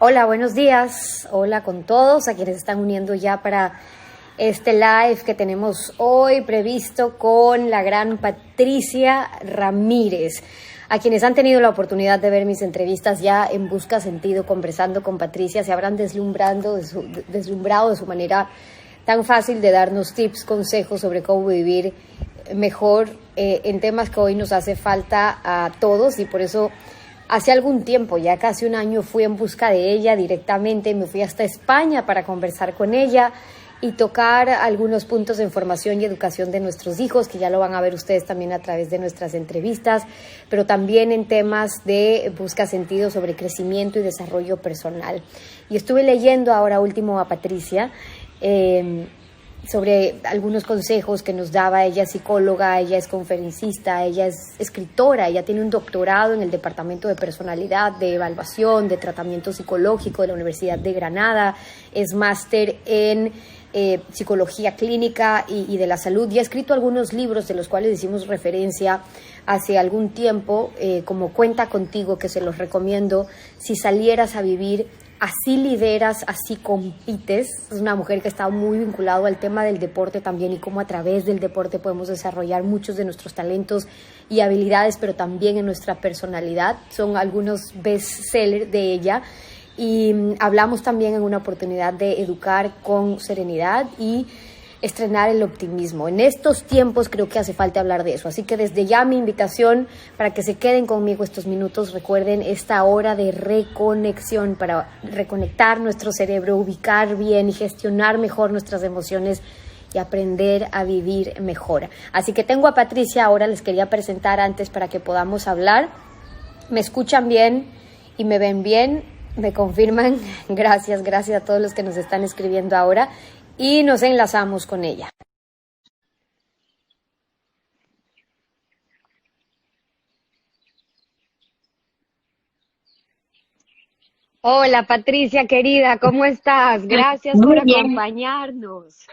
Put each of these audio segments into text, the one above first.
Hola, buenos días. Hola con todos a quienes están uniendo ya para este live que tenemos hoy previsto con la gran Patricia Ramírez. A quienes han tenido la oportunidad de ver mis entrevistas ya en Busca Sentido, conversando con Patricia, se habrán deslumbrado de su manera tan fácil de darnos tips, consejos sobre cómo vivir mejor en temas que hoy nos hace falta a todos, y por eso hace algún tiempo, ya casi un año, fui en busca de ella directamente. Me fui hasta España para conversar con ella y tocar algunos puntos de formación y educación de nuestros hijos, que ya lo van a ver ustedes también a través de nuestras entrevistas, pero también en temas de Busca Sentido sobre crecimiento y desarrollo personal. Y estuve leyendo ahora último a Patricia sobre algunos consejos que nos daba. Ella es psicóloga, ella es conferencista, ella es escritora, ella tiene un doctorado en el Departamento de Personalidad, de Evaluación, de Tratamiento Psicológico de la Universidad de Granada, es máster en Psicología Clínica y de la Salud, y ha escrito algunos libros de los cuales hicimos referencia hace algún tiempo, como Cuenta Contigo, que se los recomiendo. Si salieras a vivir, así lideras, así compites. Es una mujer que está muy vinculada al tema del deporte también, y cómo a través del deporte podemos desarrollar muchos de nuestros talentos y habilidades, pero también en nuestra personalidad. Son algunos bestsellers de ella. Y hablamos también en una oportunidad de educar con serenidad y estrenar el optimismo. En estos tiempos creo que hace falta hablar de eso, así que desde ya mi invitación para que se queden conmigo estos minutos. Recuerden esta hora de reconexión para reconectar nuestro cerebro, ubicar bien y gestionar mejor nuestras emociones y aprender a vivir mejor. Así que tengo a Patricia, ahora les quería presentar antes para que podamos hablar. ¿Me escuchan bien y me ven bien? ¿Me confirman? Gracias a todos los que nos están escribiendo ahora. Y nos enlazamos con ella. Hola Patricia, querida, ¿cómo estás? Gracias Muy por bien. acompañarnos.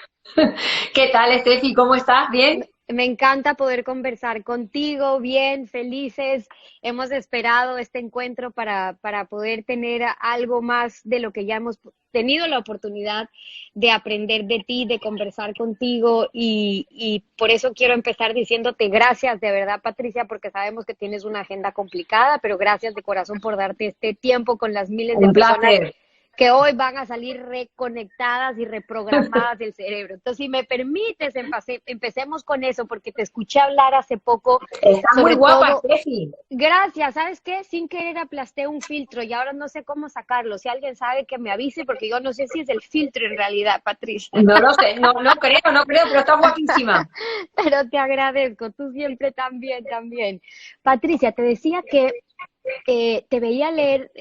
¿Qué tal, Estefi? ¿Cómo estás? ¿Bien? Me encanta poder conversar contigo, bien, felices. Hemos esperado este encuentro para poder tener algo más de lo que ya hemos tenido la oportunidad de aprender de ti, de conversar contigo, y por eso quiero empezar diciéndote gracias de verdad, Patricia, porque sabemos que tienes una agenda complicada, pero gracias de corazón por darte este tiempo con las miles de Un personas placer. que hoy van a salir reconectadas y reprogramadas del cerebro. Entonces, si me permites, empecemos con eso, porque te escuché hablar hace poco, Estás muy sobre guapa, todo, Estefi. gracias, ¿sabes qué? Sin querer aplasté un filtro y ahora no sé cómo sacarlo. Si alguien sabe, que me avise, porque yo no sé si es el filtro en realidad, Patricia. No lo sé, no creo, pero estás guapísima. Pero te agradezco, tú siempre también. Patricia, te decía que te veía leer,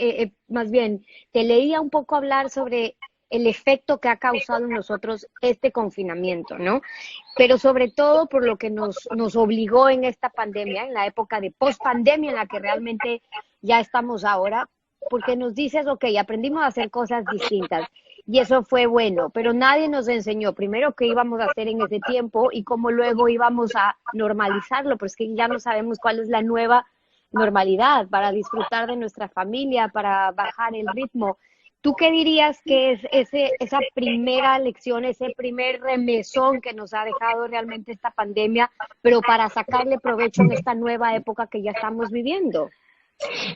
más bien, te leía un poco hablar sobre el efecto que ha causado en nosotros este confinamiento, ¿no? Pero sobre todo por lo que nos obligó en esta pandemia, en la época de post-pandemia en la que realmente ya estamos ahora, porque nos dices, ok, aprendimos a hacer cosas distintas y eso fue bueno, pero nadie nos enseñó primero qué íbamos a hacer en ese tiempo y cómo luego íbamos a normalizarlo, pues que ya no sabemos cuál es la nueva normalidad para disfrutar de nuestra familia, para bajar el ritmo. ¿Tú qué dirías que es esa primera lección, ese primer remesón que nos ha dejado realmente esta pandemia, pero para sacarle provecho en esta nueva época que ya estamos viviendo?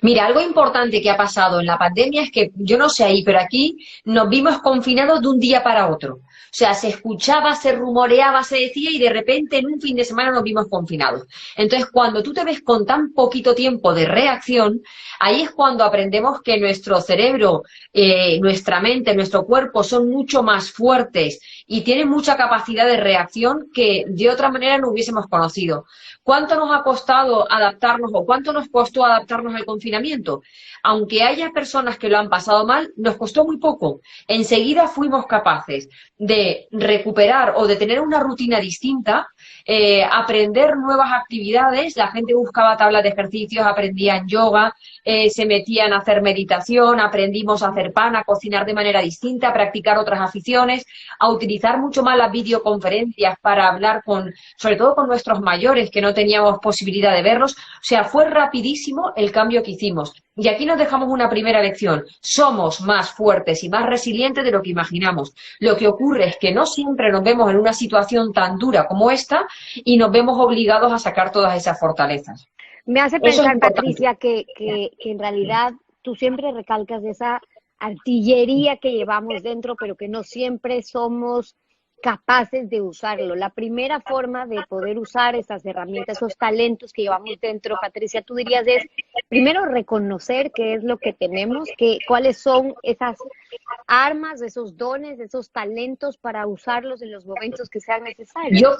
Mira, algo importante que ha pasado en la pandemia es que, yo no sé ahí, pero aquí nos vimos confinados de un día para otro. O sea, se escuchaba, se rumoreaba, se decía, y de repente en un fin de semana nos vimos confinados. Entonces, cuando tú te ves con tan poquito tiempo de reacción, ahí es cuando aprendemos que nuestro cerebro, nuestra mente, nuestro cuerpo son mucho más fuertes y tienen mucha capacidad de reacción que de otra manera no hubiésemos conocido. ¿Cuánto nos ha costado adaptarnos o cuánto nos costó adaptarnos al confinamiento? Aunque haya personas que lo han pasado mal, nos costó muy poco. Enseguida fuimos capaces de recuperar o de tener una rutina distinta, aprender nuevas actividades. La gente buscaba tablas de ejercicios, aprendían yoga, se metían a hacer meditación, aprendimos a hacer pan, a cocinar de manera distinta, a practicar otras aficiones, a utilizar mucho más las videoconferencias para hablar sobre todo con nuestros mayores, que no teníamos posibilidad de verlos. O sea, fue rapidísimo el cambio que hicimos. Y aquí nos dejamos una primera lección. Somos más fuertes y más resilientes de lo que imaginamos. Lo que ocurre es que no siempre nos vemos en una situación tan dura como esta y nos vemos obligados a sacar todas esas fortalezas. Me hace Eso es pensar, importante. Patricia, que en realidad tú siempre recalcas esa artillería que llevamos dentro, pero que no siempre somos capaces de usarlo. La primera forma de poder usar esas herramientas, esos talentos que llevamos dentro, Patricia, tú dirías es primero reconocer qué es lo que tenemos, cuáles son esas armas, esos dones, esos talentos para usarlos en los momentos que sean necesarios. Yo,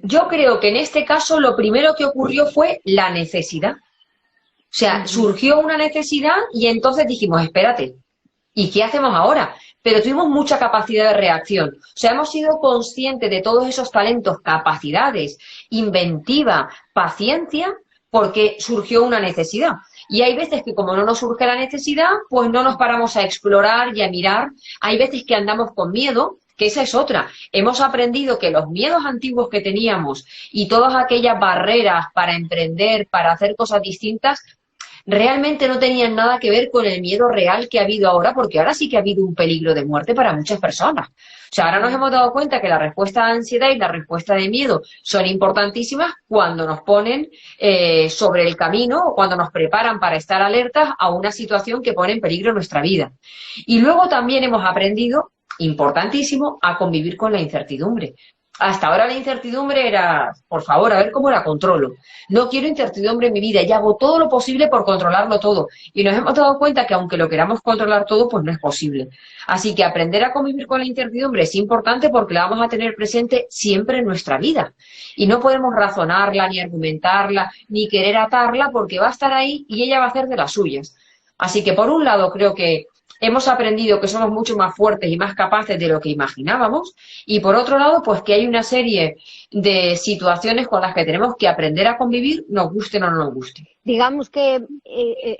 yo creo que en este caso lo primero que ocurrió fue la necesidad. O sea, Ujú. surgió una necesidad y entonces dijimos, espérate, ¿y qué hacemos ahora? Pero tuvimos mucha capacidad de reacción. O sea, hemos sido conscientes de todos esos talentos, capacidades, inventiva, paciencia, porque surgió una necesidad. Y hay veces que como no nos surge la necesidad, pues no nos paramos a explorar y a mirar. Hay veces que andamos con miedo, que esa es otra. Hemos aprendido que los miedos antiguos que teníamos y todas aquellas barreras para emprender, para hacer cosas distintas, realmente no tenían nada que ver con el miedo real que ha habido ahora, porque ahora sí que ha habido un peligro de muerte para muchas personas. O sea, ahora nos hemos dado cuenta que la respuesta de ansiedad y la respuesta de miedo son importantísimas cuando nos ponen sobre el camino o cuando nos preparan para estar alertas a una situación que pone en peligro nuestra vida. Y luego también hemos aprendido, importantísimo, a convivir con la incertidumbre. Hasta ahora la incertidumbre era, por favor, a ver cómo la controlo. No quiero incertidumbre en mi vida y hago todo lo posible por controlarlo todo. Y nos hemos dado cuenta que aunque lo queramos controlar todo, pues no es posible. Así que aprender a convivir con la incertidumbre es importante porque la vamos a tener presente siempre en nuestra vida. Y no podemos razonarla, ni argumentarla, ni querer atarla porque va a estar ahí y ella va a hacer de las suyas. Así que por un lado creo que hemos aprendido que somos mucho más fuertes y más capaces de lo que imaginábamos y por otro lado pues que hay una serie de situaciones con las que tenemos que aprender a convivir, nos guste o no nos guste. Digamos que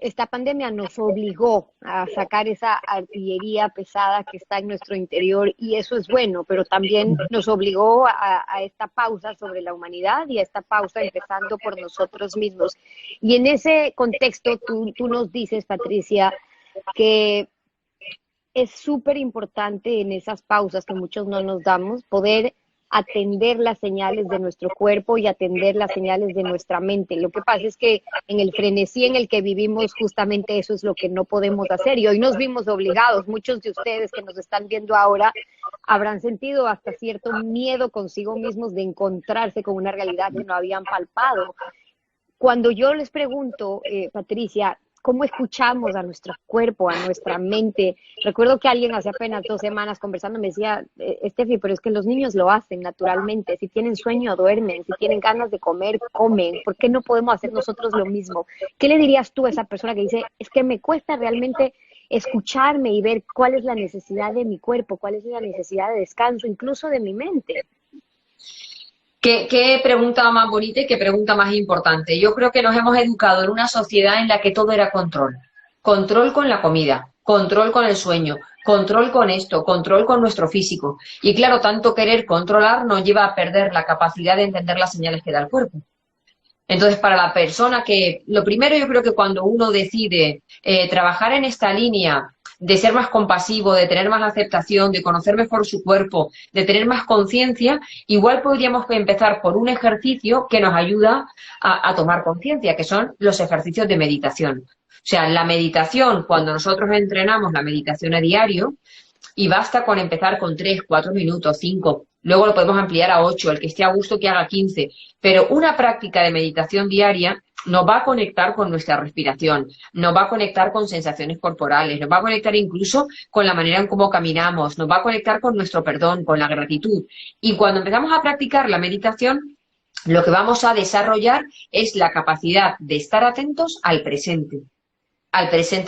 esta pandemia nos obligó a sacar esa artillería pesada que está en nuestro interior y eso es bueno, pero también nos obligó a esta pausa sobre la humanidad y a esta pausa empezando por nosotros mismos. Y en ese contexto tú nos dices, Patricia, que es súper importante en esas pausas que muchos no nos damos, poder atender las señales de nuestro cuerpo y atender las señales de nuestra mente. Lo que pasa es que en el frenesí en el que vivimos, justamente eso es lo que no podemos hacer. Y hoy nos vimos obligados, muchos de ustedes que nos están viendo ahora habrán sentido hasta cierto miedo consigo mismos de encontrarse con una realidad que no habían palpado. Cuando yo les pregunto, Patricia, ¿cómo escuchamos a nuestro cuerpo, a nuestra mente? Recuerdo que alguien hace apenas 2 semanas conversando me decía, Estefi, pero es que los niños lo hacen naturalmente. Si tienen sueño, duermen. Si tienen ganas de comer, comen. ¿Por qué no podemos hacer nosotros lo mismo? ¿Qué le dirías tú a esa persona que dice, es que me cuesta realmente escucharme y ver cuál es la necesidad de mi cuerpo, cuál es la necesidad de descanso, incluso de mi mente? ¿Qué pregunta más bonita y qué pregunta más importante? Yo creo que nos hemos educado en una sociedad en la que todo era control. Control con la comida, control con el sueño, control con esto, control con nuestro físico. Y claro, tanto querer controlar nos lleva a perder la capacidad de entender las señales que da el cuerpo. Entonces, para la persona que, lo primero yo creo que cuando uno decide trabajar en esta línea de ser más compasivo, de tener más aceptación, de conocer mejor su cuerpo, de tener más conciencia, igual podríamos empezar por un ejercicio que nos ayuda a tomar conciencia, que son los ejercicios de meditación. O sea, la meditación, cuando nosotros entrenamos la meditación a diario, y basta con empezar con 3, 4 minutos, 5, luego lo podemos ampliar a 8, el que esté a gusto que haga 15, pero una práctica de meditación diaria nos va a conectar con nuestra respiración, nos va a conectar con sensaciones corporales, nos va a conectar incluso con la manera en cómo caminamos, nos va a conectar con nuestro perdón, con la gratitud. Y cuando empezamos a practicar la meditación, lo que vamos a desarrollar es la capacidad de estar atentos al presente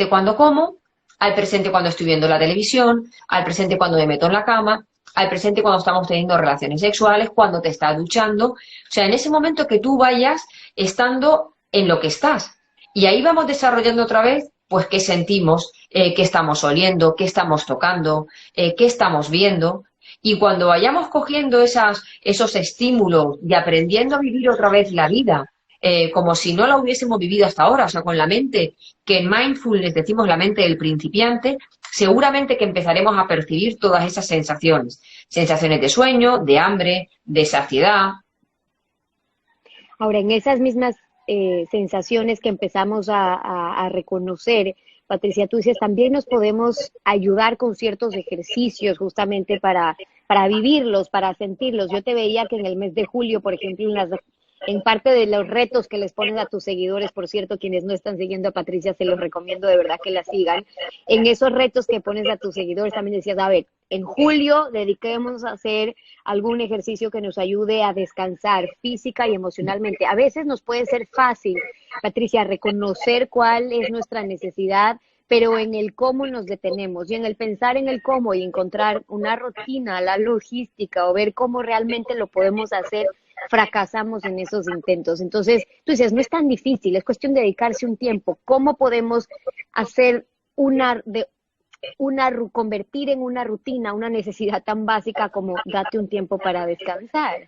cuando como, al presente cuando estoy viendo la televisión, al presente cuando me meto en la cama, al presente cuando estamos teniendo relaciones sexuales, cuando te estás duchando. O sea, en ese momento que tú vayas estando en lo que estás. Y ahí vamos desarrollando otra vez, pues, qué sentimos, qué estamos oliendo, qué estamos tocando, qué estamos viendo. Y cuando vayamos cogiendo esos estímulos y aprendiendo a vivir otra vez la vida como si no la hubiésemos vivido hasta ahora, o sea, con la mente, que en mindfulness decimos la mente del principiante, seguramente que empezaremos a percibir todas esas sensaciones. Sensaciones de sueño, de hambre, de saciedad. Ahora, en esas mismas sensaciones que empezamos a reconocer, Patricia, tú dices, también nos podemos ayudar con ciertos ejercicios justamente para vivirlos, para sentirlos. Yo te veía que en el mes de julio, por ejemplo, en parte de los retos que les pones a tus seguidores, por cierto, quienes no están siguiendo a Patricia, se los recomiendo de verdad que la sigan. En esos retos que pones a tus seguidores también decías, a ver, en julio dediquemos a hacer algún ejercicio que nos ayude a descansar física y emocionalmente. A veces nos puede ser fácil, Patricia, reconocer cuál es nuestra necesidad, pero en el cómo nos detenemos y en el pensar en el cómo y encontrar una rutina, la logística o ver cómo realmente lo podemos hacer, fracasamos en esos intentos. Entonces, tú dices, no es tan difícil, es cuestión de dedicarse un tiempo. ¿Cómo podemos hacer convertir en una rutina una necesidad tan básica como date un tiempo para descansar?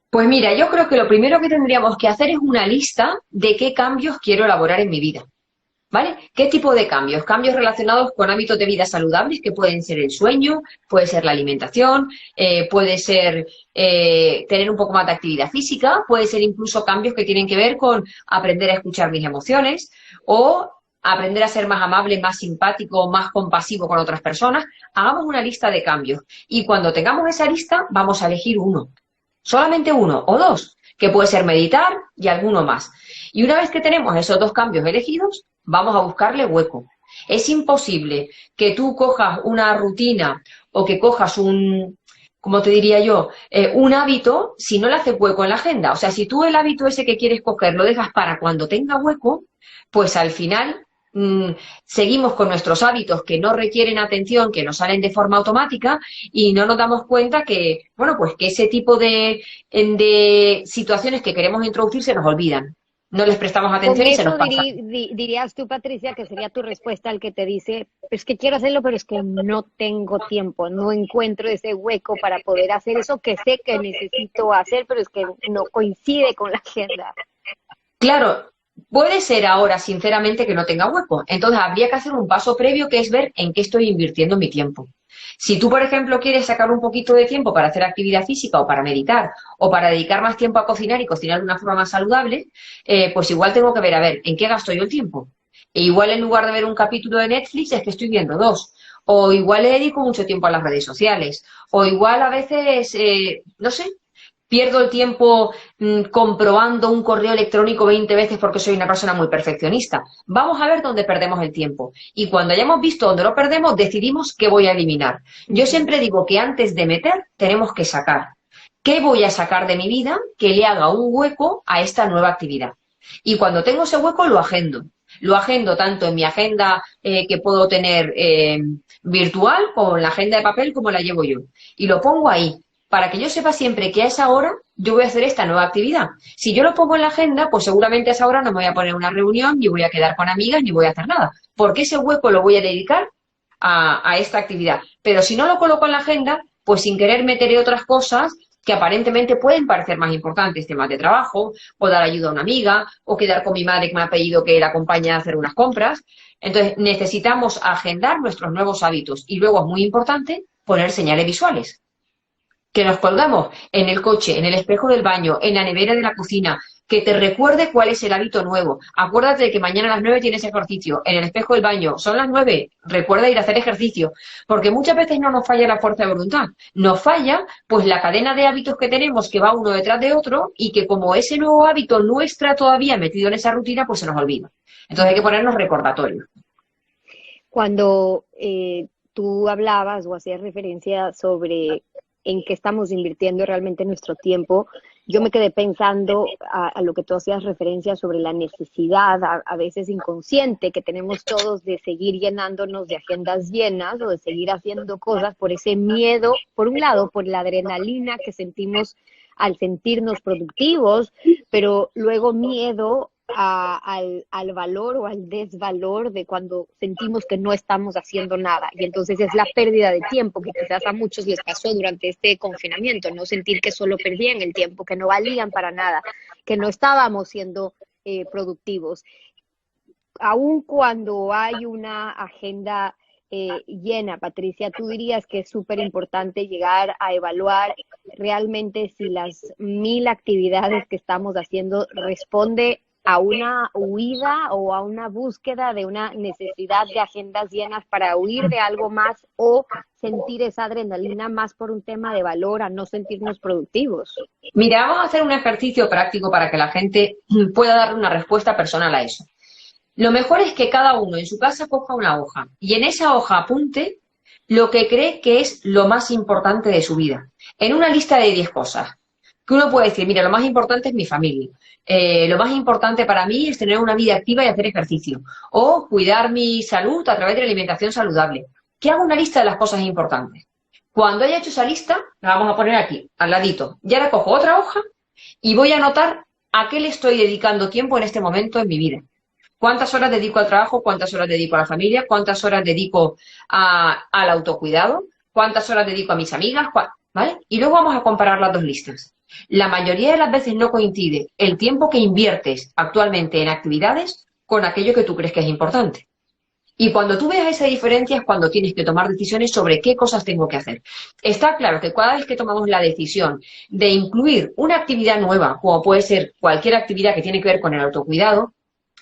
Pues mira, yo creo que lo primero que tendríamos que hacer es una lista de qué cambios quiero elaborar en mi vida. ¿Vale? ¿Qué tipo de cambios? Cambios relacionados con hábitos de vida saludables, que pueden ser el sueño, puede ser la alimentación, puede ser tener un poco más de actividad física, puede ser incluso cambios que tienen que ver con aprender a escuchar mis emociones o aprender a ser más amable, más simpático, más compasivo con otras personas. Hagamos una lista de cambios y cuando tengamos esa lista vamos a elegir uno, solamente uno o dos, que puede ser meditar y alguno más. Y una vez que tenemos esos dos cambios elegidos, vamos a buscarle hueco. Es imposible que tú cojas una rutina o que cojas como te diría yo, un hábito si no le haces hueco en la agenda. O sea, si tú el hábito ese que quieres coger lo dejas para cuando tenga hueco, pues al final seguimos con nuestros hábitos que no requieren atención, que nos salen de forma automática y no nos damos cuenta que, bueno, pues que ese tipo de situaciones que queremos introducir se nos olvidan. No les prestamos Con atención y se nos eso pasa. dirías tú, Patricia, que sería tu respuesta al que te dice, es que quiero hacerlo, pero es que no tengo tiempo, no encuentro ese hueco para poder hacer eso que sé que necesito hacer, pero es que no coincide con la agenda. Claro, puede ser ahora, sinceramente, que no tenga hueco. Entonces habría que hacer un paso previo que es ver en qué estoy invirtiendo mi tiempo. Si tú, por ejemplo, quieres sacar un poquito de tiempo para hacer actividad física o para meditar o para dedicar más tiempo a cocinar y cocinar de una forma más saludable, pues igual tengo que ver, a ver, ¿en qué gasto yo el tiempo? E igual en lugar de ver un capítulo de Netflix es que estoy viendo dos. O igual le dedico mucho tiempo a las redes sociales. O igual a veces, no sé, pierdo el tiempo comprobando un correo electrónico 20 veces porque soy una persona muy perfeccionista. Vamos a ver dónde perdemos el tiempo. Y cuando hayamos visto dónde lo perdemos, decidimos qué voy a eliminar. Yo siempre digo que antes de meter, tenemos que sacar. ¿Qué voy a sacar de mi vida que le haga un hueco a esta nueva actividad? Y cuando tengo ese hueco, lo agendo. Lo agendo tanto en mi agenda que puedo tener virtual como en la agenda de papel como la llevo yo. Y lo pongo ahí, para que yo sepa siempre que a esa hora yo voy a hacer esta nueva actividad. Si yo lo pongo en la agenda, pues seguramente a esa hora no me voy a poner una reunión, ni voy a quedar con amigas, ni voy a hacer nada, porque ese hueco lo voy a dedicar a esta actividad. Pero si no lo coloco en la agenda, pues sin querer meteré otras cosas que aparentemente pueden parecer más importantes, temas de trabajo, o dar ayuda a una amiga, o quedar con mi madre que me ha pedido que la acompañe a hacer unas compras. Entonces necesitamos agendar nuestros nuevos hábitos y luego es muy importante poner señales visuales. Que nos colgamos en el coche, en el espejo del baño, en la nevera de la cocina, que te recuerde cuál es el hábito nuevo. Acuérdate de que mañana a las 9 tienes ejercicio, en el espejo del baño, son las 9, recuerda ir a hacer ejercicio, porque muchas veces no nos falla la fuerza de voluntad, nos falla pues la cadena de hábitos que tenemos que va uno detrás de otro y que como ese nuevo hábito no está todavía metido en esa rutina, pues se nos olvida. Entonces hay que ponernos recordatorios. Cuando tú hablabas o hacías referencia sobre en qué estamos invirtiendo realmente nuestro tiempo, yo me quedé pensando a lo que tú hacías referencia sobre la necesidad, a veces inconsciente, que tenemos todos de seguir llenándonos de agendas llenas o de seguir haciendo cosas por ese miedo, por un lado, por la adrenalina que sentimos al sentirnos productivos, pero luego miedo al valor o al desvalor de cuando sentimos que no estamos haciendo nada. Y entonces es la pérdida de tiempo que quizás a muchos les pasó durante este confinamiento, no sentir que solo perdían el tiempo, que no valían para nada, que no estábamos siendo productivos. Aun cuando hay una agenda llena, Patricia, ¿tú dirías que es súper importante llegar a evaluar realmente si las 1000 actividades que estamos haciendo responde a una huida o a una búsqueda de una necesidad de agendas llenas para huir de algo más o sentir esa adrenalina más por un tema de valor a no sentirnos productivos? Mira, vamos a hacer un ejercicio práctico para que la gente pueda dar una respuesta personal a eso. Lo mejor es que cada uno en su casa coja una hoja y en esa hoja apunte lo que cree que es lo más importante de su vida, en una lista de 10 cosas. Que uno puede decir, mira, lo más importante es mi familia, lo más importante para mí es tener una vida activa y hacer ejercicio, o cuidar mi salud a través de la alimentación saludable. Que haga una lista de las cosas importantes. Cuando haya hecho esa lista, la vamos a poner aquí, al ladito. Ya la cojo otra hoja y voy a anotar a qué le estoy dedicando tiempo en este momento en mi vida. ¿Cuántas horas dedico al trabajo? ¿Cuántas horas dedico a la familia? ¿Cuántas horas dedico al autocuidado? ¿Cuántas horas dedico a mis amigas? ¿Vale? Y luego vamos a comparar las dos listas. La mayoría de las veces no coincide el tiempo que inviertes actualmente en actividades con aquello que tú crees que es importante. Y cuando tú veas esa diferencia es cuando tienes que tomar decisiones sobre qué cosas tengo que hacer. Está claro que cada vez que tomamos la decisión de incluir una actividad nueva, como puede ser cualquier actividad que tiene que ver con el autocuidado,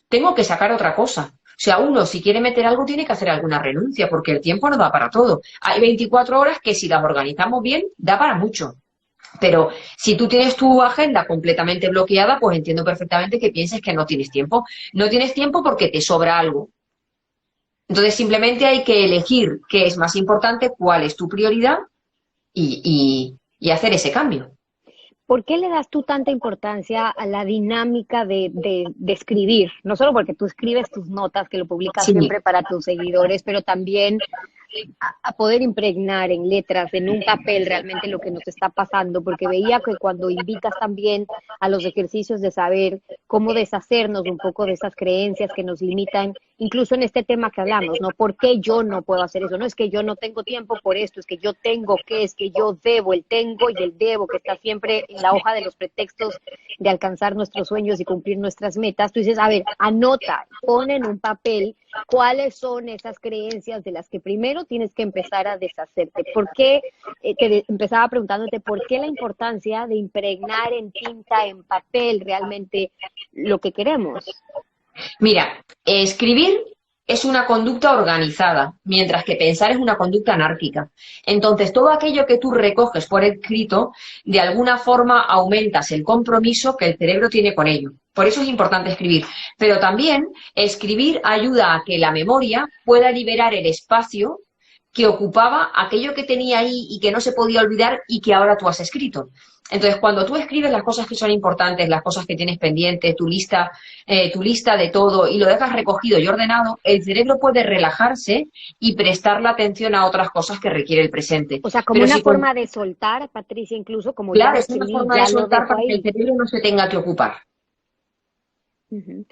tengo que sacar otra cosa. O sea, uno, si quiere meter algo, tiene que hacer alguna renuncia, porque el tiempo no da para todo. Hay 24 horas que si las organizamos bien, da para mucho. Pero si tú tienes tu agenda completamente bloqueada, pues entiendo perfectamente que pienses que no tienes tiempo. No tienes tiempo porque te sobra algo. Entonces, simplemente hay que elegir qué es más importante, cuál es tu prioridad y hacer ese cambio. ¿Por qué le das tú tanta importancia a la dinámica de escribir? No solo porque tú escribes tus notas, que lo publicas Sí. siempre para tus seguidores, pero también a poder impregnar en letras, en un papel realmente lo que nos está pasando, porque veía que cuando invitas también a los ejercicios de saber cómo deshacernos un poco de esas creencias que nos limitan, incluso en este tema que hablamos, ¿no? ¿Por qué yo no puedo hacer eso? No es que yo no tengo tiempo por esto, es que yo tengo que, es que yo debo, el tengo y el debo, que está siempre en la hoja de los pretextos de alcanzar nuestros sueños y cumplir nuestras metas. Tú dices, a ver, anota, pon en un papel cuáles son esas creencias de las que primero tienes que empezar a deshacerte. ¿Por qué? Empezaba preguntándote por qué la importancia de impregnar en tinta, en papel, realmente lo que queremos. Mira, escribir es una conducta organizada, mientras que pensar es una conducta anárquica. Entonces, todo aquello que tú recoges por escrito, de alguna forma aumentas el compromiso que el cerebro tiene con ello. Por eso es importante escribir. Pero también escribir ayuda a que la memoria pueda liberar el espacio que ocupaba aquello que tenía ahí y que no se podía olvidar y que ahora tú has escrito. Entonces, cuando tú escribes las cosas que son importantes, las cosas que tienes pendientes, tu lista de todo y lo dejas recogido y ordenado, el cerebro puede relajarse y prestar la atención a otras cosas que requiere el presente. O sea, como una forma de soltar, Patricia, incluso como claro, ya es una escribí, forma ya de lo soltar dejo para que ahí. el cerebro no se tenga que ocupar. Uh-huh.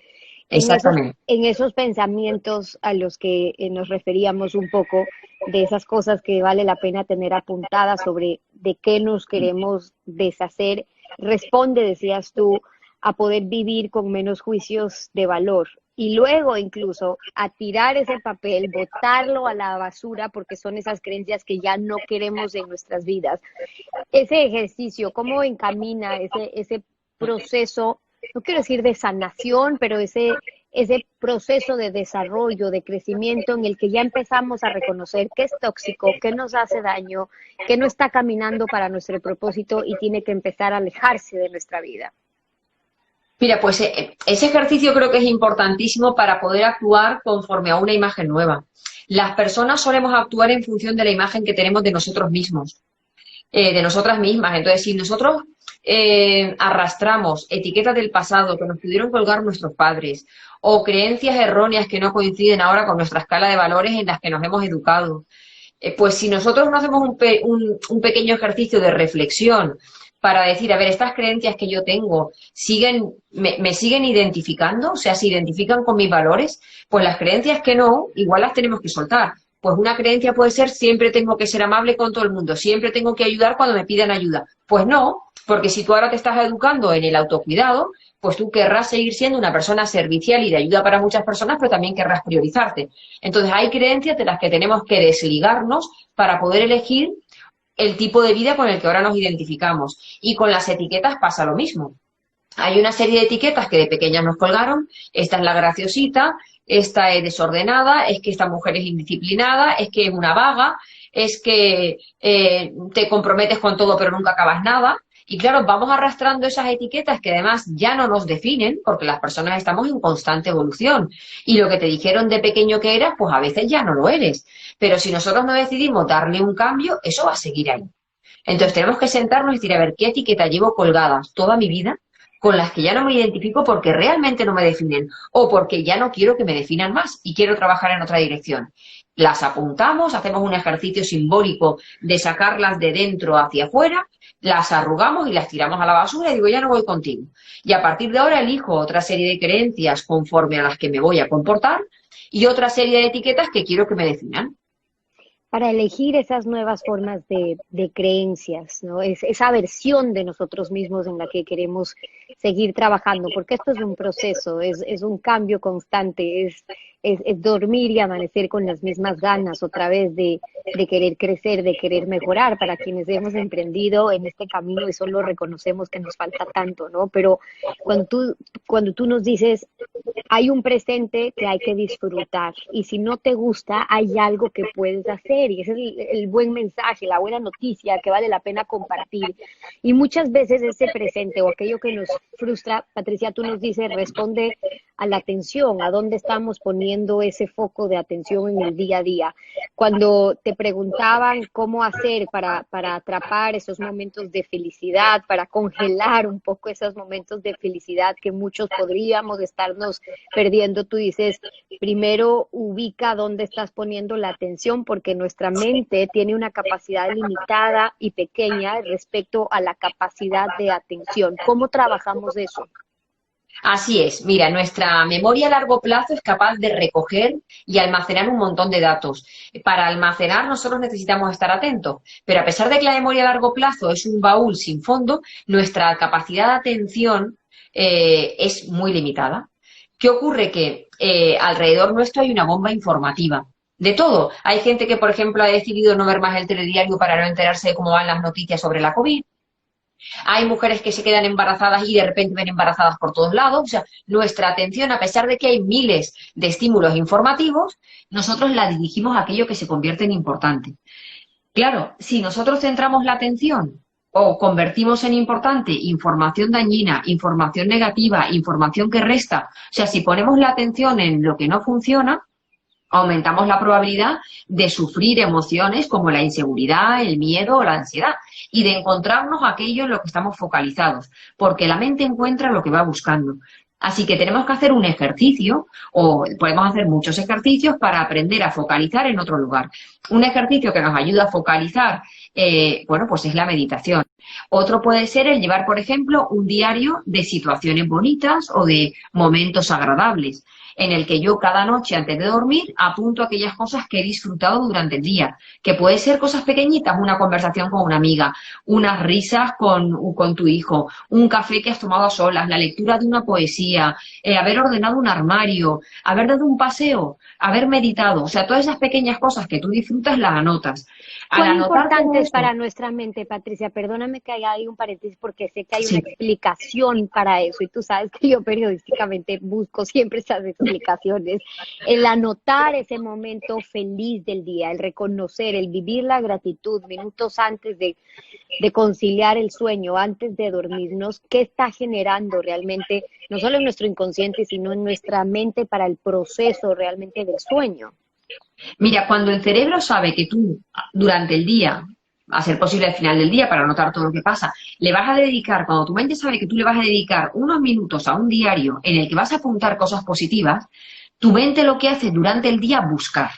Exactamente. En esos pensamientos a los que nos referíamos un poco, de esas cosas que vale la pena tener apuntadas sobre de qué nos queremos deshacer, responde, decías tú, a poder vivir con menos juicios de valor. Y luego incluso a tirar ese papel, botarlo a la basura, porque son esas creencias que ya no queremos en nuestras vidas. Ese ejercicio, ¿cómo encamina ese proceso? No quiero decir de sanación, pero ese proceso de desarrollo, de crecimiento en el que ya empezamos a reconocer qué es tóxico, qué nos hace daño, qué no está caminando para nuestro propósito y tiene que empezar a alejarse de nuestra vida. Mira, pues ese ejercicio creo que es importantísimo para poder actuar conforme a una imagen nueva. Las personas solemos actuar en función de la imagen que tenemos de nosotros mismos, de nosotras mismas. Entonces, si nosotros arrastramos etiquetas del pasado que nos pudieron colgar nuestros padres o creencias erróneas que no coinciden ahora con nuestra escala de valores en las que nos hemos educado, pues si nosotros no hacemos un pequeño ejercicio de reflexión para decir, a ver, estas creencias que yo tengo me siguen identificando, o sea, se identifican con mis valores, pues las creencias que no, igual las tenemos que soltar. Pues una creencia puede ser, siempre tengo que ser amable con todo el mundo, siempre tengo que ayudar cuando me pidan ayuda. Pues no, porque si tú ahora te estás educando en el autocuidado, pues tú querrás seguir siendo una persona servicial y de ayuda para muchas personas, pero también querrás priorizarte. Entonces hay creencias de las que tenemos que desligarnos para poder elegir el tipo de vida con el que ahora nos identificamos. Y con las etiquetas pasa lo mismo. Hay una serie de etiquetas que de pequeñas nos colgaron, esta es la graciosita, esta es desordenada, es que esta mujer es indisciplinada, es que es una vaga, es que te comprometes con todo pero nunca acabas nada. Y claro, vamos arrastrando esas etiquetas que además ya no nos definen, porque las personas estamos en constante evolución. Y lo que te dijeron de pequeño que eras, pues a veces ya no lo eres. Pero si nosotros no decidimos darle un cambio, eso va a seguir ahí. Entonces tenemos que sentarnos y decir, a ver, ¿qué etiqueta llevo colgadas toda mi vida con las que ya no me identifico porque realmente no me definen o porque ya no quiero que me definan más y quiero trabajar en otra dirección? Las apuntamos, hacemos un ejercicio simbólico de sacarlas de dentro hacia afuera, las arrugamos y las tiramos a la basura y digo, ya no voy contigo. Y a partir de ahora elijo otra serie de creencias conforme a las que me voy a comportar y otra serie de etiquetas que quiero que me definan. Para elegir esas nuevas formas de creencias, ¿no? Esa versión de nosotros mismos en la que queremos seguir trabajando, porque esto es un proceso, es un cambio constante, es dormir y amanecer con las mismas ganas otra vez de querer crecer, de querer mejorar, para quienes hemos emprendido en este camino y solo reconocemos que nos falta tanto, ¿no? Pero cuando tú nos dices, hay un presente que hay que disfrutar y si no te gusta, hay algo que puedes hacer y ese es el buen mensaje, la buena noticia que vale la pena compartir. Y muchas veces ese presente o aquello que nos frustra, Patricia, tú nos dices, responde a la atención, a dónde estamos poniendo ese foco de atención en el día a día. Cuando te preguntaban cómo hacer para atrapar esos momentos de felicidad, para congelar un poco esos momentos de felicidad que muchos podríamos estarnos perdiendo, tú dices, primero ubica dónde estás poniendo la atención porque nuestra mente tiene una capacidad limitada y pequeña respecto a la capacidad de atención. ¿Cómo trabajamos eso? Así es, mira, nuestra memoria a largo plazo es capaz de recoger y almacenar un montón de datos. Para almacenar nosotros necesitamos estar atentos, pero a pesar de que la memoria a largo plazo es un baúl sin fondo, nuestra capacidad de atención es muy limitada. ¿Qué ocurre? Que alrededor nuestro hay una bomba informativa. De todo. Hay gente que, por ejemplo, ha decidido no ver más el telediario para no enterarse de cómo van las noticias sobre la COVID. Hay mujeres que se quedan embarazadas y de repente ven embarazadas por todos lados. O sea, nuestra atención, a pesar de que hay miles de estímulos informativos, nosotros la dirigimos a aquello que se convierte en importante. Claro, si nosotros centramos la atención o convertimos en importante información dañina, información negativa, información que resta, o sea, si ponemos la atención en lo que no funciona, aumentamos la probabilidad de sufrir emociones como la inseguridad, el miedo o la ansiedad y de encontrarnos aquello en lo que estamos focalizados, porque la mente encuentra lo que va buscando. Así que tenemos que hacer un ejercicio, o podemos hacer muchos ejercicios para aprender a focalizar en otro lugar. Un ejercicio que nos ayuda a focalizar, bueno, pues es la meditación. Otro puede ser el llevar, por ejemplo, un diario de situaciones bonitas o de momentos agradables, en el que yo cada noche antes de dormir apunto aquellas cosas que he disfrutado durante el día, que puede ser cosas pequeñitas, una conversación con una amiga, unas risas con tu hijo, un café que has tomado a solas, la lectura de una poesía, haber ordenado un armario, haber dado un paseo, haber meditado, o sea, todas esas pequeñas cosas que tú disfrutas las anotas. ¿Cuán importante es para nuestra mente, Patricia? Perdóname que haya ahí un paréntesis porque sé que hay una explicación para eso y tú sabes que yo periodísticamente busco siempre esas explicaciones. El anotar ese momento feliz del día, el reconocer, el vivir la gratitud minutos antes de conciliar el sueño, antes de dormirnos, ¿qué está generando realmente, no solo en nuestro inconsciente, sino en nuestra mente para el proceso realmente del sueño? Mira, cuando el cerebro sabe que tú, durante el día, a ser posible al final del día, para notar todo lo que pasa, le vas a dedicar, cuando tu mente sabe que tú le vas a dedicar unos minutos a un diario en el que vas a apuntar cosas positivas, tu mente lo que hace durante el día es buscar.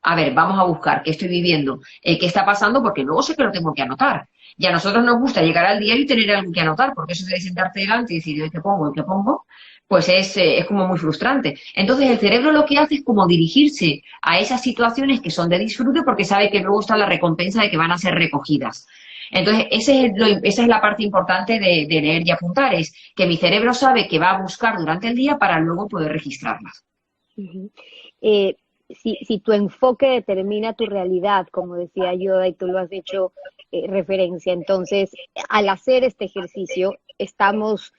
A ver, vamos a buscar qué estoy viviendo, qué está pasando, porque luego sé que lo tengo que anotar. Y a nosotros nos gusta llegar al diario y tener algo que anotar, porque eso de sentarte delante y decir, ¿qué pongo? ¿Qué pongo? Pues es como muy frustrante. Entonces el cerebro lo que hace es como dirigirse a esas situaciones que son de disfrute porque sabe que luego está la recompensa de que van a ser recogidas. Entonces, esa es la parte importante de leer y apuntar, es que mi cerebro sabe que va a buscar durante el día para luego poder registrarlas. Ujú. Eh, si tu enfoque determina tu realidad, como decía yo, y tú lo has hecho referencia, entonces al hacer este ejercicio estamos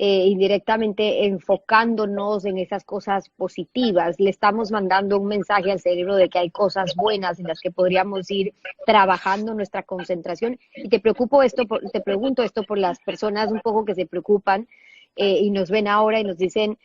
indirectamente enfocándonos en esas cosas positivas, le estamos mandando un mensaje al cerebro de que hay cosas buenas en las que podríamos ir trabajando nuestra concentración. Y te pregunto esto por las personas un poco que se preocupan y nos ven ahora y nos dicen,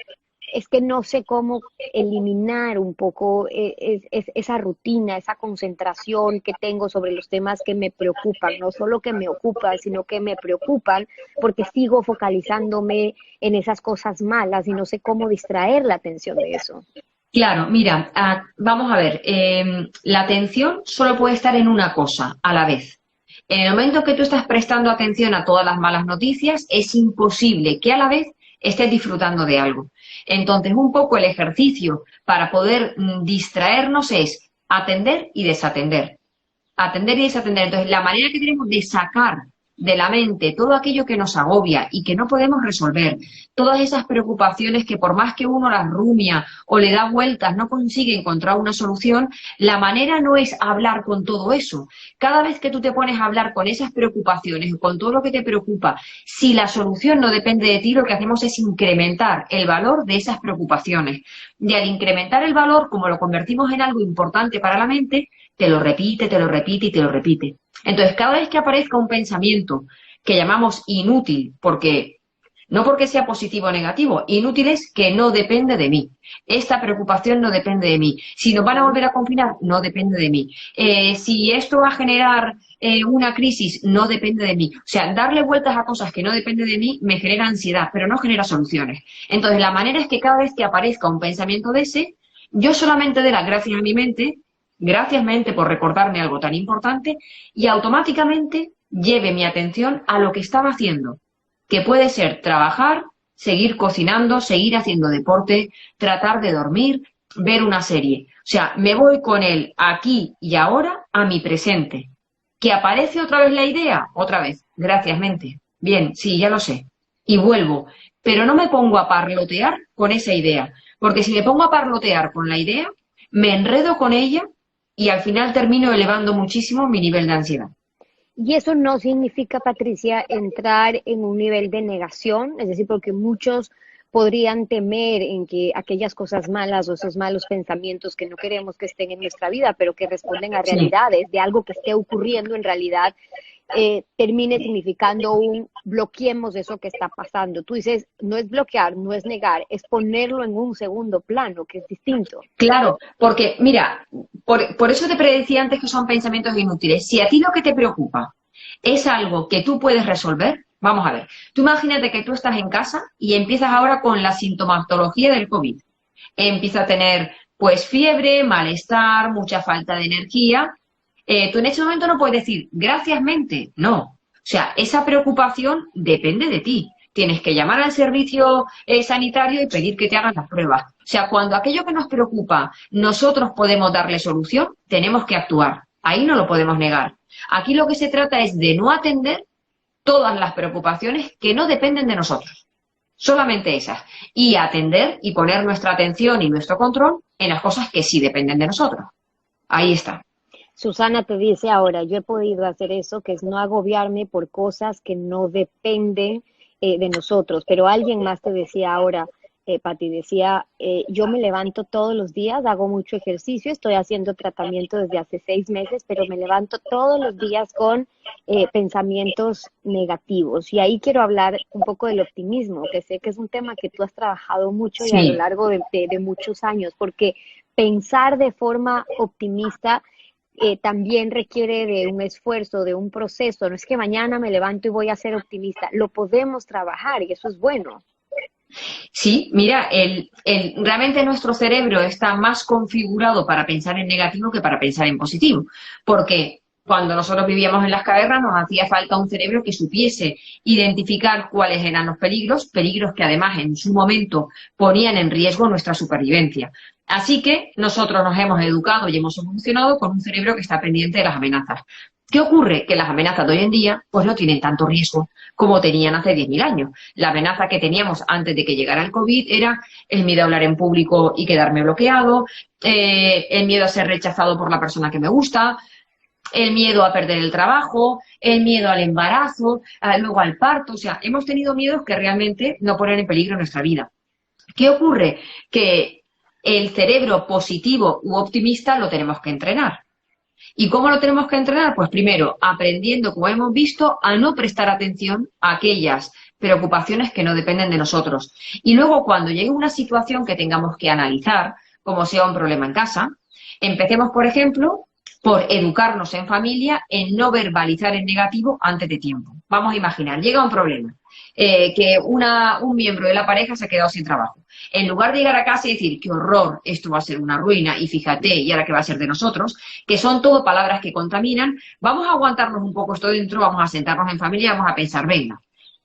es que no sé cómo eliminar un poco esa rutina, esa concentración que tengo sobre los temas que me preocupan, no solo que me ocupan, sino que me preocupan porque sigo focalizándome en esas cosas malas y no sé cómo distraer la atención de eso. Claro, mira, vamos a ver, la atención solo puede estar en una cosa a la vez. En el momento que tú estás prestando atención a todas las malas noticias, es imposible que a la vez estés disfrutando de algo. Entonces, un poco el ejercicio para poder distraernos es atender y desatender. Atender y desatender. Entonces, la manera que tenemos de sacar de la mente todo aquello que nos agobia y que no podemos resolver, todas esas preocupaciones que por más que uno las rumia o le da vueltas no consigue encontrar una solución, la manera no es hablar con todo eso. Cada vez que tú te pones a hablar con esas preocupaciones o con todo lo que te preocupa, si la solución no depende de ti, lo que hacemos es incrementar el valor de esas preocupaciones. Y al incrementar el valor, como lo convertimos en algo importante para la mente, te lo repite, te lo repite y te lo repite. Entonces, cada vez que aparezca un pensamiento que llamamos inútil, no porque sea positivo o negativo, inútil es que no depende de mí. Esta preocupación no depende de mí. Si nos van a volver a confinar, no depende de mí. Si esto va a generar una crisis, no depende de mí. O sea, darle vueltas a cosas que no dependen de mí me genera ansiedad, pero no genera soluciones. Entonces, la manera es que cada vez que aparezca un pensamiento de ese, yo solamente dé las gracias a mi mente. Gracias, mente, por recordarme algo tan importante y automáticamente lleve mi atención a lo que estaba haciendo, que puede ser trabajar, seguir cocinando, seguir haciendo deporte, tratar de dormir, ver una serie. O sea, me voy con él aquí y ahora a mi presente. ¿Que aparece otra vez la idea? Otra vez. Gracias, mente. Bien, sí, ya lo sé. Y vuelvo. Pero no me pongo a parlotear con esa idea, porque si me pongo a parlotear con la idea, me enredo con ella y al final termino elevando muchísimo mi nivel de ansiedad. Y eso no significa, Patricia, entrar en un nivel de negación, es decir, porque muchos podrían temer en que aquellas cosas malas o esos malos pensamientos que no queremos que estén en nuestra vida, pero que responden a Sí. realidades, de algo que esté ocurriendo en realidad, termine significando un bloqueemos eso que está pasando. Tú dices, no es bloquear, no es negar, es ponerlo en un segundo plano, que es distinto. Claro, porque mira, por eso te predecía antes que son pensamientos inútiles. Si a ti lo que te preocupa es algo que tú puedes resolver, vamos a ver, tú imagínate que tú estás en casa y empiezas ahora con la sintomatología del COVID. Empieza a tener pues fiebre, malestar, mucha falta de energía. Tú en ese momento no puedes decir, gracias mente, no. O sea, esa preocupación depende de ti. Tienes que llamar al servicio sanitario y pedir que te hagan las pruebas. O sea, cuando aquello que nos preocupa nosotros podemos darle solución, tenemos que actuar. Ahí no lo podemos negar. Aquí lo que se trata es de no atender todas las preocupaciones que no dependen de nosotros. Solamente esas. Y atender y poner nuestra atención y nuestro control en las cosas que sí dependen de nosotros. Ahí está. Susana te dice ahora, yo he podido hacer eso, que es no agobiarme por cosas que no dependen de nosotros, pero alguien más te decía ahora, Pati, decía, yo me levanto todos los días, hago mucho ejercicio, estoy haciendo tratamiento desde hace 6 meses, pero me levanto todos los días con pensamientos negativos. Y ahí quiero hablar un poco del optimismo, que sé que es un tema que tú has trabajado mucho y a lo Sí. largo de muchos años, porque pensar de forma optimista también requiere de un esfuerzo, de un proceso. No es que mañana me levanto y voy a ser optimista. Lo podemos trabajar y eso es bueno. Sí, mira, realmente nuestro cerebro está más configurado para pensar en negativo que para pensar en positivo, porque cuando nosotros vivíamos en las cavernas nos hacía falta un cerebro que supiese identificar cuáles eran los peligros, peligros que además en su momento ponían en riesgo nuestra supervivencia. Así que nosotros nos hemos educado y hemos evolucionado con un cerebro que está pendiente de las amenazas. ¿Qué ocurre? Que las amenazas de hoy en día pues no tienen tanto riesgo como tenían hace 10.000 años. La amenaza que teníamos antes de que llegara el COVID era el miedo a hablar en público y quedarme bloqueado, el miedo a ser rechazado por la persona que me gusta, el miedo a perder el trabajo, el miedo al embarazo, luego al parto. O sea, hemos tenido miedos que realmente no ponen en peligro nuestra vida. ¿Qué ocurre? Que el cerebro positivo u optimista lo tenemos que entrenar. ¿Y cómo lo tenemos que entrenar? Pues primero, aprendiendo, como hemos visto, a no prestar atención a aquellas preocupaciones que no dependen de nosotros. Y luego, cuando llegue una situación que tengamos que analizar, como sea un problema en casa, empecemos, por ejemplo, por educarnos en familia en no verbalizar en negativo antes de tiempo. Vamos a imaginar, llega un problema, que un miembro de la pareja se ha quedado sin trabajo. En lugar de llegar a casa y decir, qué horror, esto va a ser una ruina, y fíjate, y ahora qué va a ser de nosotros, que son todo palabras que contaminan, vamos a aguantarnos un poco esto dentro, vamos a sentarnos en familia y vamos a pensar, venga,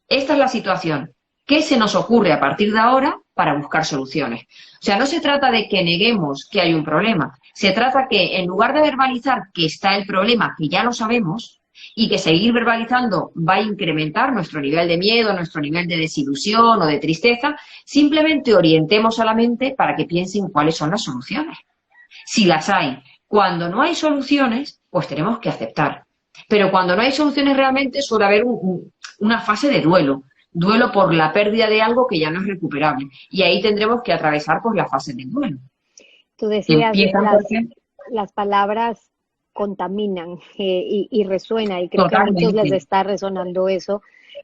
esta es la situación, ¿qué se nos ocurre a partir de ahora para buscar soluciones? O sea, no se trata de que neguemos que hay un problema, se trata que en lugar de verbalizar que está el problema, que ya lo sabemos, y que seguir verbalizando va a incrementar nuestro nivel de miedo, nuestro nivel de desilusión o de tristeza, simplemente orientemos a la mente para que piensen cuáles son las soluciones. Si las hay. Cuando no hay soluciones, pues tenemos que aceptar. Pero cuando no hay soluciones realmente suele haber una fase de duelo. Duelo por la pérdida de algo que ya no es recuperable. Y ahí tendremos que atravesar pues la fase del duelo. Tú decías, las palabras contaminan y resuena, y creo Totalmente. que a muchos les está resonando eso,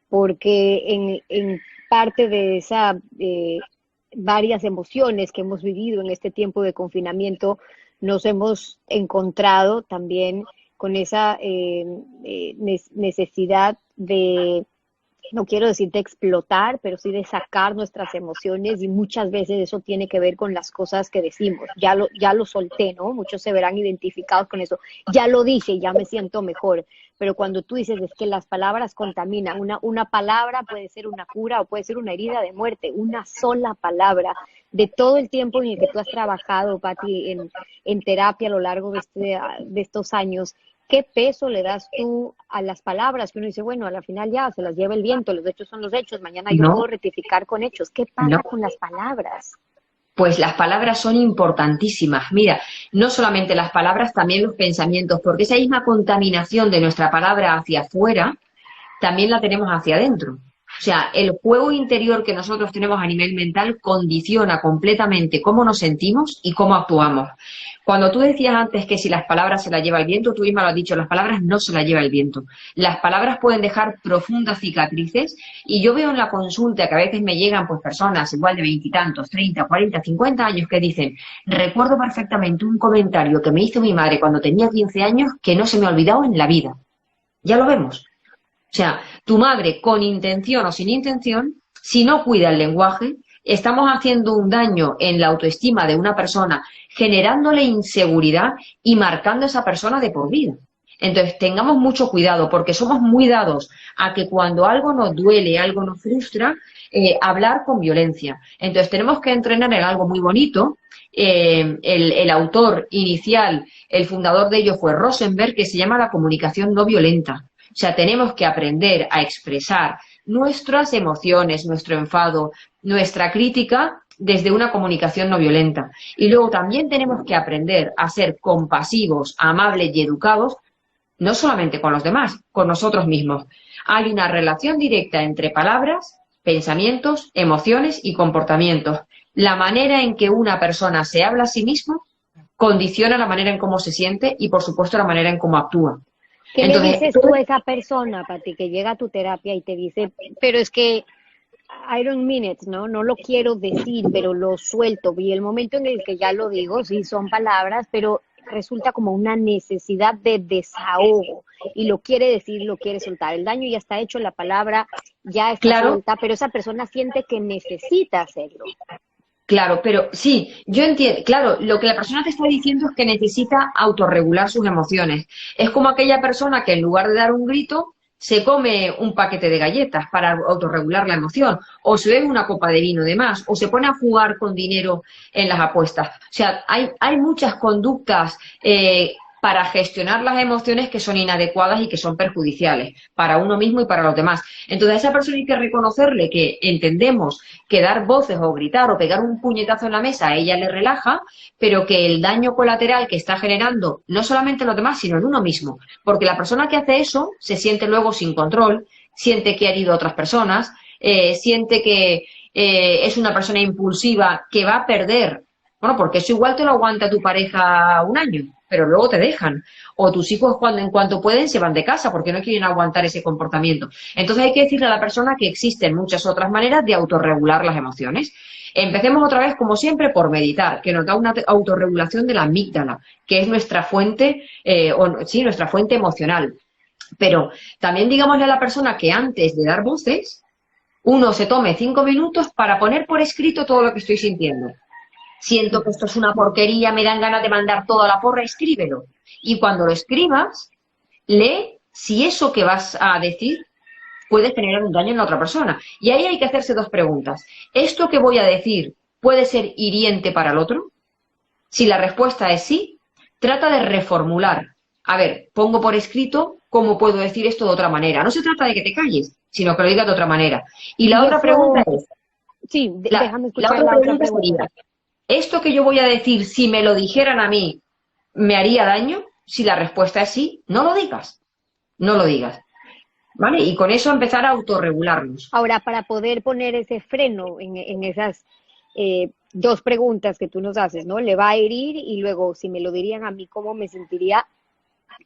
porque en parte de esa varias emociones que hemos vivido en este tiempo de confinamiento, nos hemos encontrado también con esa necesidad de, no quiero decir de explotar, pero sí de sacar nuestras emociones, y muchas veces eso tiene que ver con las cosas que decimos. Ya lo solté, ¿no? Muchos se verán identificados con eso. Ya lo dije, ya me siento mejor. Pero cuando tú dices es que las palabras contaminan, una palabra puede ser una cura o puede ser una herida de muerte, una sola palabra. De todo el tiempo en el que tú has trabajado, Pati, en terapia a lo largo de estos años, ¿qué peso le das tú a las palabras? Que uno dice, bueno, a la final ya se las lleva el viento, los hechos son los hechos, mañana yo puedo rectificar con hechos. ¿Qué pasa con las palabras? Pues las palabras son importantísimas. Mira, no solamente las palabras, también los pensamientos, porque esa misma contaminación de nuestra palabra hacia afuera, también la tenemos hacia adentro. O sea, el juego interior que nosotros tenemos a nivel mental condiciona completamente cómo nos sentimos y cómo actuamos. Cuando tú decías antes que si las palabras se las lleva el viento, tú misma lo has dicho, las palabras no se las lleva el viento. Las palabras pueden dejar profundas cicatrices, y yo veo en la consulta que a veces me llegan pues personas igual de 20 y tantos, 30, 40, 50 años que dicen, recuerdo perfectamente un comentario que me hizo mi madre cuando tenía 15 años que no se me ha olvidado en la vida. Ya lo vemos. O sea, tu madre, con intención o sin intención, si no cuida el lenguaje, estamos haciendo un daño en la autoestima de una persona, generándole inseguridad y marcando a esa persona de por vida. Entonces, tengamos mucho cuidado, porque somos muy dados a que cuando algo nos duele, algo nos frustra, hablar con violencia. Entonces, tenemos que entrenar en algo muy bonito. El autor inicial, el fundador de ello fue Rosenberg, que se llama la comunicación no violenta. O sea, tenemos que aprender a expresar nuestras emociones, nuestro enfado, nuestra crítica desde una comunicación no violenta. Y luego también tenemos que aprender a ser compasivos, amables y educados, no solamente con los demás, con nosotros mismos. Hay una relación directa entre palabras, pensamientos, emociones y comportamientos. La manera en que una persona se habla a sí misma condiciona la manera en cómo se siente y, por supuesto, la manera en cómo actúa. ¿Qué le dices tú a esa persona, Pati, que llega a tu terapia y te dice, pero es que I don't mean it, ¿no? No lo quiero decir, pero lo suelto. Y el momento en el que ya lo digo, sí, son palabras, pero resulta como una necesidad de desahogo. Y lo quiere decir, lo quiere soltar. El daño ya está hecho, la palabra ya está Claro, suelta, pero esa persona siente que necesita hacerlo. claro, pero sí, yo entiendo, claro, lo que la persona te está diciendo es que necesita autorregular sus emociones. Es como aquella persona que en lugar de dar un grito, se come un paquete de galletas para autorregular la emoción, o se bebe una copa de vino de más, o se pone a jugar con dinero en las apuestas. O sea, hay muchas conductas para gestionar las emociones que son inadecuadas y que son perjudiciales para uno mismo y para los demás. Entonces, a esa persona hay que reconocerle que entendemos que dar voces o gritar o pegar un puñetazo en la mesa a ella le relaja, pero que el daño colateral que está generando no solamente en los demás, sino en uno mismo, porque la persona que hace eso se siente luego sin control, siente que ha herido a otras personas, siente que es una persona impulsiva que va a perder. Bueno, porque eso igual te lo aguanta tu pareja un año, pero luego te dejan. O tus hijos cuando en cuanto pueden se van de casa porque no quieren aguantar ese comportamiento. Entonces hay que decirle a la persona que existen muchas otras maneras de autorregular las emociones. Empecemos otra vez, como siempre, por meditar, que nos da una autorregulación de la amígdala, que es nuestra fuente, nuestra fuente emocional. Pero también digámosle a la persona que antes de dar voces, uno se tome 5 minutos para poner por escrito todo lo que estoy sintiendo. Siento que esto es una porquería, me dan ganas de mandar toda la porra, escríbelo. Y cuando lo escribas, lee si eso que vas a decir puede generar un daño en la otra persona. Y ahí hay que hacerse dos preguntas. ¿Esto que voy a decir puede ser hiriente para el otro? Si la respuesta es sí, trata de reformular. A ver, pongo por escrito cómo puedo decir esto de otra manera. No se trata de que te calles, sino que lo digas de otra manera. Y la otra pregunta es... Sí, déjame escuchar la la otra pregunta pregunta. sería, ¿esto que yo voy a decir, si me lo dijeran a mí, me haría daño? Si la respuesta es sí, no lo digas. No lo digas. ¿Vale? Y con eso empezar a autorregularnos. Ahora, para poder poner ese freno en esas dos preguntas que tú nos haces, ¿no? ¿Le va a herir? Y luego, si me lo dirían a mí, ¿cómo me sentiría?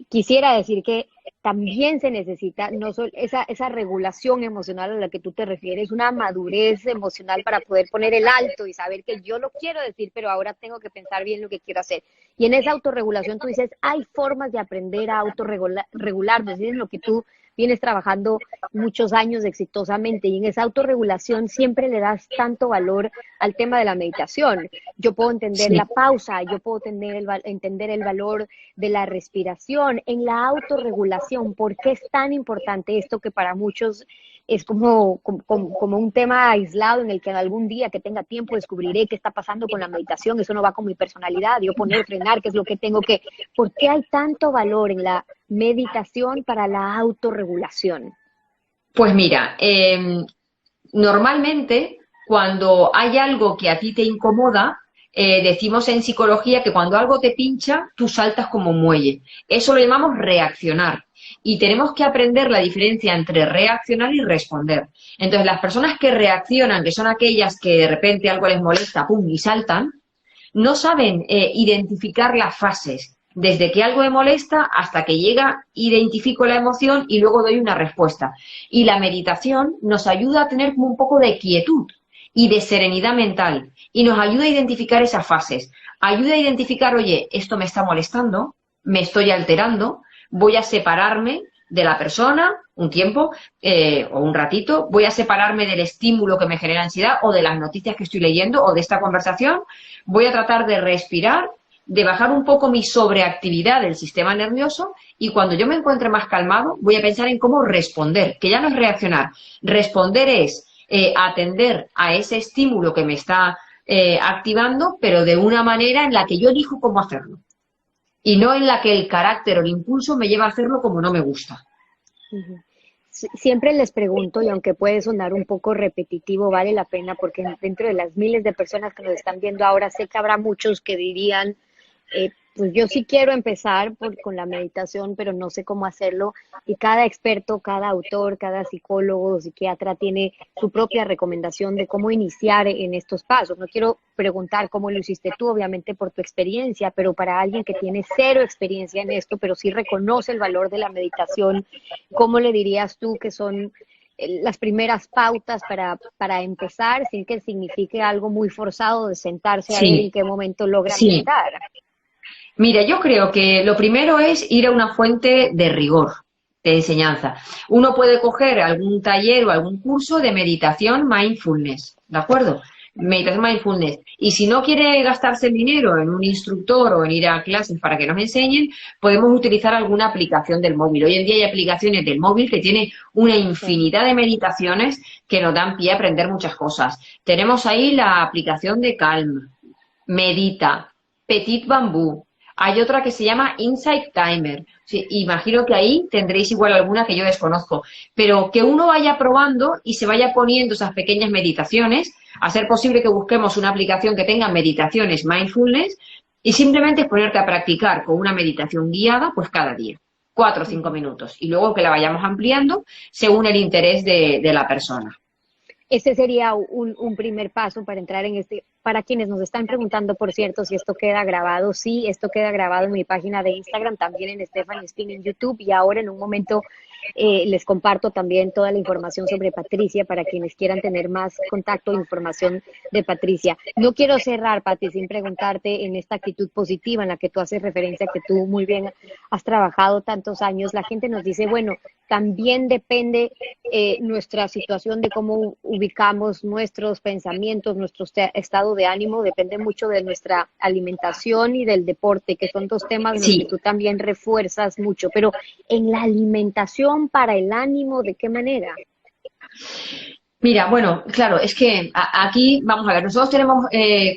Quisiera decir que también se necesita no solo esa regulación emocional a la que tú te refieres, una madurez emocional para poder poner el alto y saber que yo lo quiero decir, pero ahora tengo que pensar bien lo que quiero hacer. Y en esa autorregulación tú dices, hay formas de aprender a autorregularnos, es lo que tú vienes trabajando muchos años exitosamente, y en esa autorregulación siempre le das tanto valor al tema de la meditación. Yo puedo entender Sí. la pausa, yo puedo entender el valor de la respiración, en la autorregulación. ¿Por qué es tan importante esto que para muchos es como un tema aislado en el que en algún día que tenga tiempo descubriré qué está pasando con la meditación? Eso no va con mi personalidad, yo poner, frenar, qué es lo que tengo que... ¿Por qué hay tanto valor en la meditación para la autorregulación? Pues mira, normalmente cuando hay algo que a ti te incomoda, decimos en psicología que cuando algo te pincha, tú saltas como un muelle. Eso lo llamamos reaccionar. Y tenemos que aprender la diferencia entre reaccionar y responder. Entonces, las personas que reaccionan, que son aquellas que de repente algo les molesta, pum, y saltan, no saben identificar las fases. Desde que algo me molesta hasta que llega, identifico la emoción y luego doy una respuesta. Y la meditación nos ayuda a tener como un poco de quietud y de serenidad mental. Y nos ayuda a identificar esas fases. Ayuda a identificar, oye, esto me está molestando, me estoy alterando, voy a separarme de la persona un tiempo o un ratito, voy a separarme del estímulo que me genera ansiedad o de las noticias que estoy leyendo o de esta conversación, voy a tratar de respirar, de bajar un poco mi sobreactividad del sistema nervioso, y cuando yo me encuentre más calmado voy a pensar en cómo responder, que ya no es reaccionar. Responder es atender a ese estímulo que me está activando, pero de una manera en la que yo elijo cómo hacerlo. Y no en la que el carácter o el impulso me lleva a hacerlo como no me gusta. Siempre les pregunto, y aunque puede sonar un poco repetitivo, vale la pena, porque dentro de las miles de personas que nos están viendo ahora, sé que habrá muchos que dirían, pues yo sí quiero empezar con la meditación, pero no sé cómo hacerlo. Y cada experto, cada autor, cada psicólogo o psiquiatra tiene su propia recomendación de cómo iniciar en estos pasos. No quiero preguntar cómo lo hiciste tú, obviamente por tu experiencia, pero para alguien que tiene cero experiencia en esto, pero sí reconoce el valor de la meditación, ¿cómo le dirías tú que son las primeras pautas para empezar sin que signifique algo muy forzado de sentarse a ver en qué momento logran meditar? Mira, yo creo que lo primero es ir a una fuente de rigor. de enseñanza. Uno puede coger algún taller o algún curso de meditación mindfulness, ¿de acuerdo? Meditación mindfulness. Y si no quiere gastarse el dinero en un instructor o en ir a clases para que nos enseñen, podemos utilizar alguna aplicación del móvil. Hoy en día hay aplicaciones del móvil que tienen una infinidad de meditaciones que nos dan pie a aprender muchas cosas. Tenemos ahí la aplicación de Calm, Medita, Petit Bambú. Hay otra que se llama Insight Timer. Sí, imagino que ahí tendréis igual alguna que yo desconozco. Pero que uno vaya probando y se vaya poniendo esas pequeñas meditaciones, a ser posible que busquemos una aplicación que tenga meditaciones mindfulness y simplemente ponerte a practicar con una meditación guiada pues cada día, 4 o 5 minutos. Y luego que la vayamos ampliando según el interés de la persona. Ese sería un primer paso para entrar en este. Para quienes nos están preguntando, por cierto, si esto queda grabado, sí, esto queda grabado en mi página de Instagram, también en Stephanie Spin en YouTube, y ahora en un momento les comparto también toda la información sobre Patricia para quienes quieran tener más contacto e información de Patricia. No quiero cerrar, Pati, sin preguntarte en esta actitud positiva en la que tú haces referencia, que tú muy bien has trabajado tantos años. La gente nos dice, bueno, también depende nuestra situación de cómo ubicamos nuestros pensamientos, nuestro estado de ánimo, depende mucho de nuestra alimentación y del deporte, que son dos temas en los que tú también refuerzas mucho. Pero en la alimentación para el ánimo, ¿de qué manera? Mira, bueno, claro, es que aquí, vamos a ver, nosotros tenemos,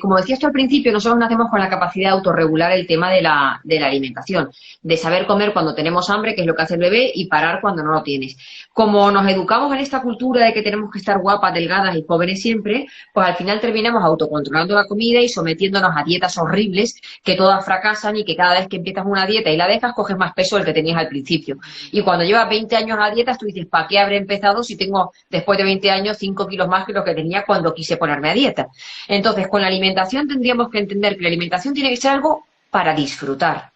como decías tú al principio, nosotros nacemos con la capacidad de autorregular el tema de la alimentación, de saber comer cuando tenemos hambre, que es lo que hace el bebé, y parar cuando no lo tienes. Como nos educamos en esta cultura de que tenemos que estar guapas, delgadas y jóvenes siempre, pues al final terminamos autocontrolando la comida y sometiéndonos a dietas horribles que todas fracasan y que cada vez que empiezas una dieta y la dejas, coges más peso del que tenías al principio. Y cuando llevas 20 años a dietas, tú dices, ¿para qué habré empezado si tengo, después de 20 años, 5 kilos más que lo que tenía cuando quise ponerme a dieta? Entonces, con la alimentación tendríamos que entender que la alimentación tiene que ser algo para disfrutar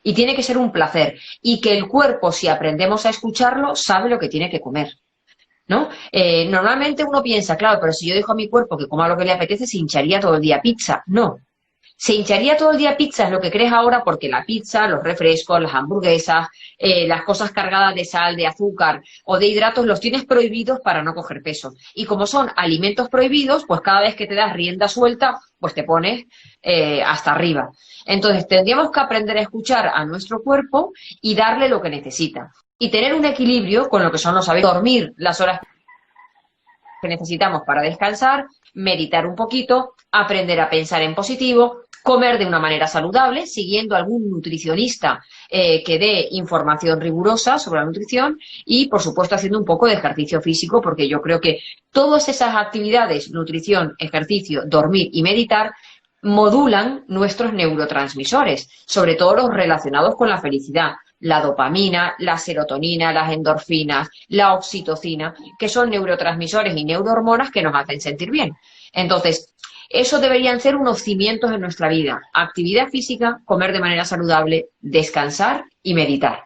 y tiene que ser un placer y que el cuerpo, si aprendemos a escucharlo, sabe lo que tiene que comer, ¿no? Normalmente uno piensa, claro, pero si yo dejo a mi cuerpo que coma lo que le apetece, se hincharía todo el día pizza. No. Se hincharía todo el día pizza, es lo que crees ahora, porque la pizza, los refrescos, las hamburguesas, las cosas cargadas de sal, de azúcar o de hidratos, los tienes prohibidos para no coger peso. Y como son alimentos prohibidos, pues cada vez que te das rienda suelta, pues te pones hasta arriba. Entonces tendríamos que aprender a escuchar a nuestro cuerpo y darle lo que necesita. Y tener un equilibrio con lo que son los hábitos, dormir las horas que necesitamos para descansar, meditar un poquito, aprender a pensar en positivo, comer de una manera saludable, siguiendo a algún nutricionista que dé información rigurosa sobre la nutrición y, por supuesto, haciendo un poco de ejercicio físico, porque yo creo que todas esas actividades, nutrición, ejercicio, dormir y meditar, modulan nuestros neurotransmisores, sobre todo los relacionados con la felicidad. La dopamina, la serotonina, las endorfinas, la oxitocina, que son neurotransmisores y neurohormonas que nos hacen sentir bien. Entonces, eso deberían ser unos cimientos en nuestra vida. Actividad física, comer de manera saludable, descansar y meditar.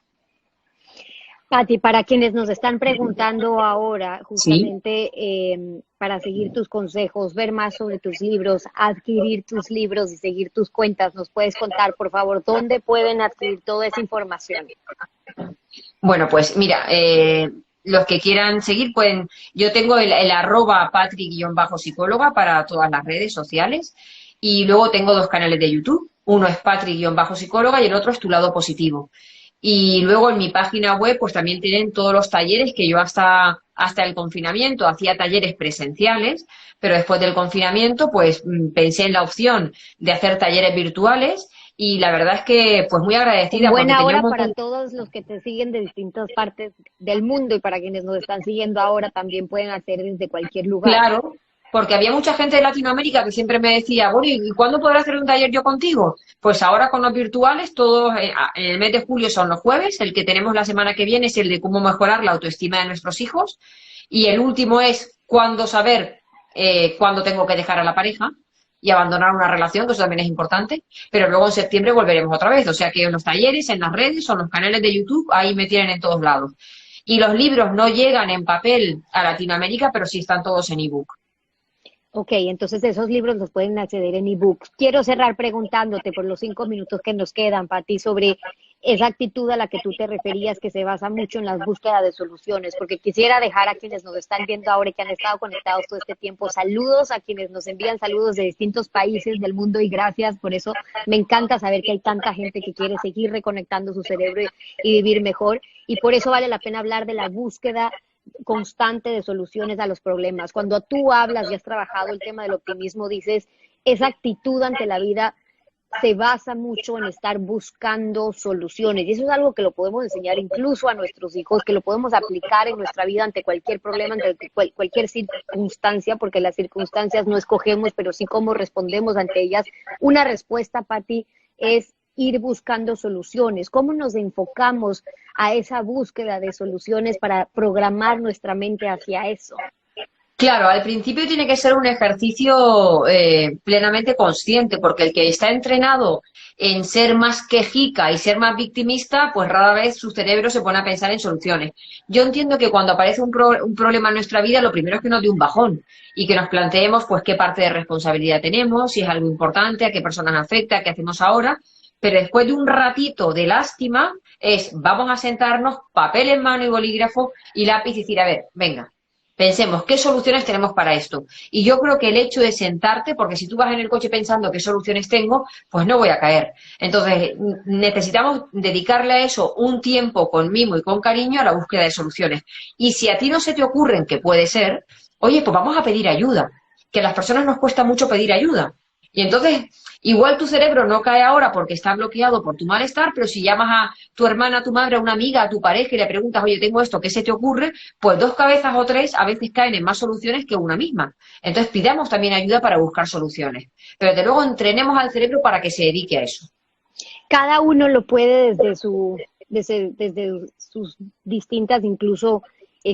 Pati, para quienes nos están preguntando ahora, justamente ¿Sí? Para seguir tus consejos, ver más sobre tus libros, adquirir tus libros y seguir tus cuentas, ¿nos puedes contar, por favor, dónde pueden adquirir toda esa información? Bueno, pues mira, los que quieran seguir pueden, yo tengo el @ Patri-psicóloga para todas las redes sociales y luego tengo 2 canales de YouTube, uno es Patri-psicóloga y el otro es Tu Lado Positivo. Y luego en mi página web pues también tienen todos los talleres que yo hasta el confinamiento hacía talleres presenciales, pero después del confinamiento pues pensé en la opción de hacer talleres virtuales y la verdad es que pues muy agradecida. Buena hora para todos los que te siguen de distintas partes del mundo y para quienes nos están siguiendo ahora también pueden hacer desde cualquier lugar. Claro. Porque había mucha gente de Latinoamérica que siempre me decía, bueno, ¿y cuándo podré hacer un taller yo contigo? Pues ahora con los virtuales, todos en el mes de julio son los jueves, el que tenemos la semana que viene es el de cómo mejorar la autoestima de nuestros hijos, y el último es cuándo saber cuándo tengo que dejar a la pareja y abandonar una relación, que eso también es importante, pero luego en septiembre volveremos otra vez, o sea que en los talleres, en las redes o en los canales de YouTube, ahí me tienen en todos lados. Y los libros no llegan en papel a Latinoamérica, pero sí están todos en ebook. Ok, entonces esos libros los pueden acceder en ebooks. Quiero cerrar preguntándote por los 5 minutos que nos quedan, Pati, sobre esa actitud a la que tú te referías, que se basa mucho en la búsqueda de soluciones, porque quisiera dejar a quienes nos están viendo ahora y que han estado conectados todo este tiempo, saludos a quienes nos envían saludos de distintos países del mundo y gracias por eso. Me encanta saber que hay tanta gente que quiere seguir reconectando su cerebro y vivir mejor, y por eso vale la pena hablar de la búsqueda constante de soluciones a los problemas. Cuando tú hablas y has trabajado el tema del optimismo, dices, esa actitud ante la vida se basa mucho en estar buscando soluciones y eso es algo que lo podemos enseñar incluso a nuestros hijos, que lo podemos aplicar en nuestra vida ante cualquier problema, ante cualquier circunstancia, porque las circunstancias no escogemos, pero sí cómo respondemos ante ellas. Una respuesta, Patti, es ir buscando soluciones. ¿Cómo nos enfocamos a esa búsqueda de soluciones para programar nuestra mente hacia eso? Claro, al principio tiene que ser un ejercicio plenamente consciente, porque el que está entrenado en ser más quejica y ser más victimista, pues rara vez su cerebro se pone a pensar en soluciones. Yo entiendo que cuando aparece un problema en nuestra vida, lo primero es que nos dé un bajón y que nos planteemos pues qué parte de responsabilidad tenemos, si es algo importante, a qué personas afecta, qué hacemos ahora. Pero después de un ratito de lástima, vamos a sentarnos, papel en mano y bolígrafo y lápiz y decir, a ver, venga. Pensemos, ¿qué soluciones tenemos para esto? Y yo creo que el hecho de sentarte, porque si tú vas en el coche pensando qué soluciones tengo, pues no voy a caer. Entonces, necesitamos dedicarle a eso un tiempo con mimo y con cariño a la búsqueda de soluciones. Y si a ti no se te ocurren que puede ser, oye, pues vamos a pedir ayuda, que a las personas nos cuesta mucho pedir ayuda. Y entonces, igual tu cerebro no cae ahora porque está bloqueado por tu malestar, pero si llamas a tu hermana, a tu madre, a una amiga, a tu pareja y le preguntas, oye, tengo esto, ¿qué se te ocurre? Pues dos cabezas o tres a veces caen en más soluciones que una misma. Entonces pidamos también ayuda para buscar soluciones. Pero desde luego entrenemos al cerebro para que se dedique a eso. Cada uno lo puede desde sus distintas, incluso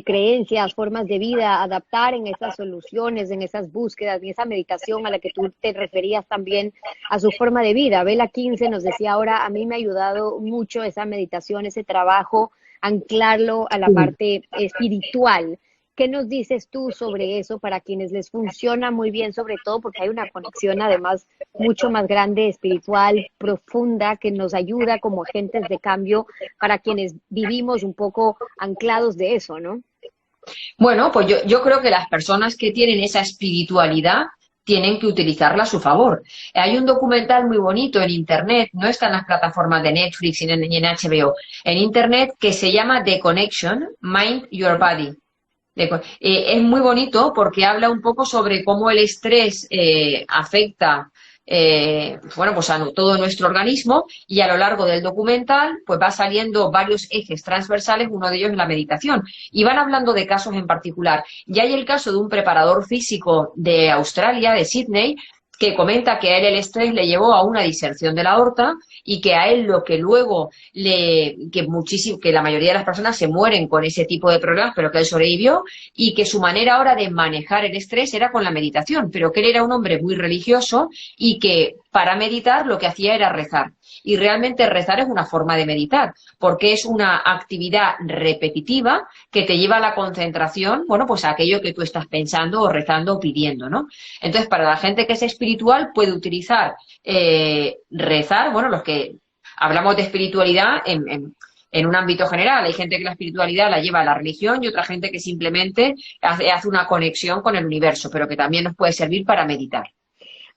creencias, formas de vida, adaptar en esas soluciones, en esas búsquedas, en esa meditación a la que tú te referías también a su forma de vida. Bela 15 nos decía ahora, a mí me ha ayudado mucho esa meditación, ese trabajo, anclarlo a la parte espiritual. ¿Qué nos dices tú sobre eso para quienes les funciona muy bien, sobre todo porque hay una conexión además mucho más grande, espiritual, profunda, que nos ayuda como agentes de cambio para quienes vivimos un poco anclados de eso, ¿no? Bueno, pues yo creo que las personas que tienen esa espiritualidad tienen que utilizarla a su favor. Hay un documental muy bonito en Internet, no está en las plataformas de Netflix ni en HBO, en Internet que se llama The Connection, Mind Your Body. Es muy bonito porque habla un poco sobre cómo el estrés afecta bueno, pues a todo nuestro organismo y a lo largo del documental pues va saliendo varios ejes transversales, uno de ellos es la meditación y van hablando de casos en particular. Y hay el caso de un preparador físico de Australia, de Sydney, que comenta que a él el estrés le llevó a una disección de la aorta y que a él lo que luego que la mayoría de las personas se mueren con ese tipo de problemas, pero que él sobrevivió y que su manera ahora de manejar el estrés era con la meditación, pero que él era un hombre muy religioso y que para meditar lo que hacía era rezar. Y realmente rezar es una forma de meditar, porque es una actividad repetitiva que te lleva a la concentración, bueno, pues a aquello que tú estás pensando o rezando o pidiendo, ¿no? Entonces, para la gente que es espiritual puede utilizar rezar, bueno, los que hablamos de espiritualidad en un ámbito general. Hay gente que la espiritualidad la lleva a la religión y otra gente que simplemente hace una conexión con el universo, pero que también nos puede servir para meditar.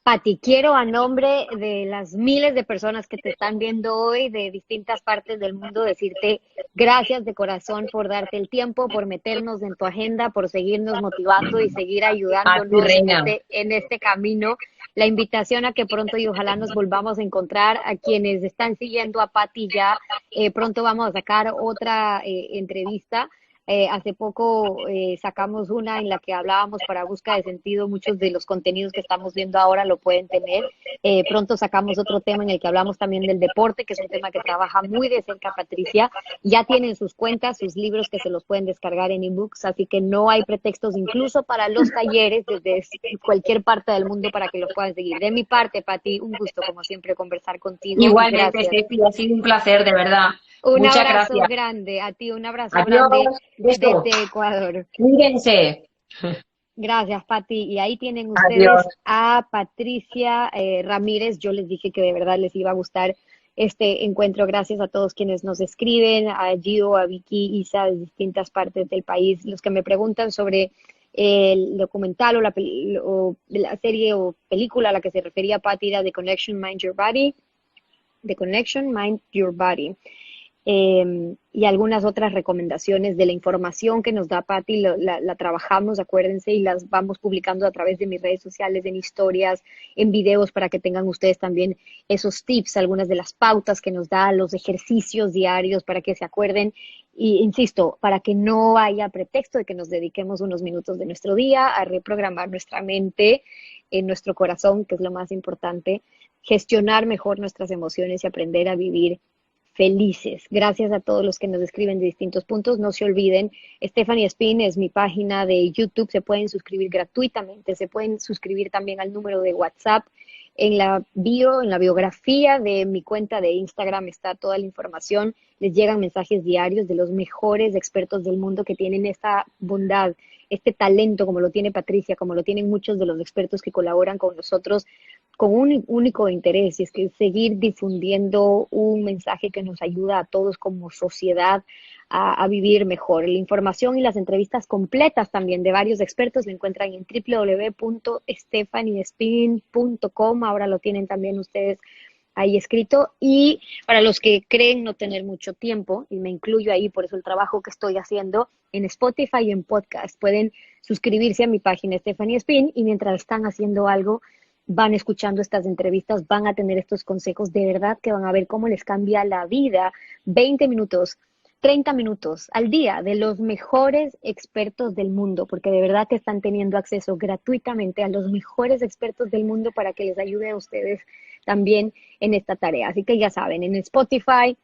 Patti, quiero a nombre de las miles de personas que te están viendo hoy de distintas partes del mundo decirte gracias de corazón por darte el tiempo, por meternos en tu agenda, por seguirnos motivando y seguir ayudándonos en este camino. La invitación a que pronto y ojalá nos volvamos a encontrar. A quienes están siguiendo a Patti ya, pronto vamos a sacar otra entrevista. Hace poco sacamos una en la que hablábamos para Busca de Sentido. Muchos de los contenidos que estamos viendo ahora lo pueden tener. Pronto sacamos otro tema en el que hablamos también del deporte, que es un tema que trabaja muy de cerca Patricia. Ya tienen sus cuentas, sus libros que se los pueden descargar en ebooks, así que no hay pretextos incluso para los talleres desde cualquier parte del mundo para que lo puedan seguir. De mi parte, Patti, un gusto como siempre conversar contigo. Igualmente, Ceci, ha sido un placer, de verdad. Muchas abrazo gracias. Grande a ti, un abrazo Adiós, grande beso. desde Ecuador. Cuídense. Gracias, Patti. Y ahí tienen ustedes Adiós. a Patricia Ramírez. Yo les dije que de verdad les iba a gustar este encuentro. Gracias a todos quienes nos escriben, a Gio, a Vicky, Isa, de distintas partes del país, los que me preguntan sobre el documental o la serie o película a la que se refería Patty, era The Connection, Mind Your Body. The Connection, Mind Your Body. Y algunas otras recomendaciones de la información que nos da Patty, la trabajamos, acuérdense, y las vamos publicando a través de mis redes sociales, en historias, en videos, para que tengan ustedes también esos tips, algunas de las pautas que nos da, los ejercicios diarios para que se acuerden. Y insisto, para que no haya pretexto de que nos dediquemos unos minutos de nuestro día a reprogramar nuestra mente, en nuestro corazón, que es lo más importante, gestionar mejor nuestras emociones y aprender a vivir felices. Gracias a todos los que nos escriben de distintos puntos. No se olviden, Stephanie Spin es mi página de YouTube. Se pueden suscribir gratuitamente. Se pueden suscribir también al número de WhatsApp. En la bio, en la biografía de mi cuenta de Instagram está toda la información. Les llegan mensajes diarios de los mejores expertos del mundo que tienen esta bondad, este talento, como lo tiene Patricia, como lo tienen muchos de los expertos que colaboran con nosotros, con un único interés, y es que seguir difundiendo un mensaje que nos ayuda a todos como sociedad a vivir mejor. La información y las entrevistas completas también de varios expertos la encuentran en www.stephaniespin.com. Ahora lo tienen también ustedes ahí escrito. Y para los que creen no tener mucho tiempo, y me incluyo ahí, por eso el trabajo que estoy haciendo en Spotify y en podcast, pueden suscribirse a mi página Stephanie Spin, y mientras están haciendo algo, van escuchando estas entrevistas, van a tener estos consejos, de verdad que van a ver cómo les cambia la vida. 20 minutos, 30 minutos al día de los mejores expertos del mundo, porque de verdad que están teniendo acceso gratuitamente a los mejores expertos del mundo para que les ayude a ustedes también en esta tarea. Así que ya saben, en Spotify,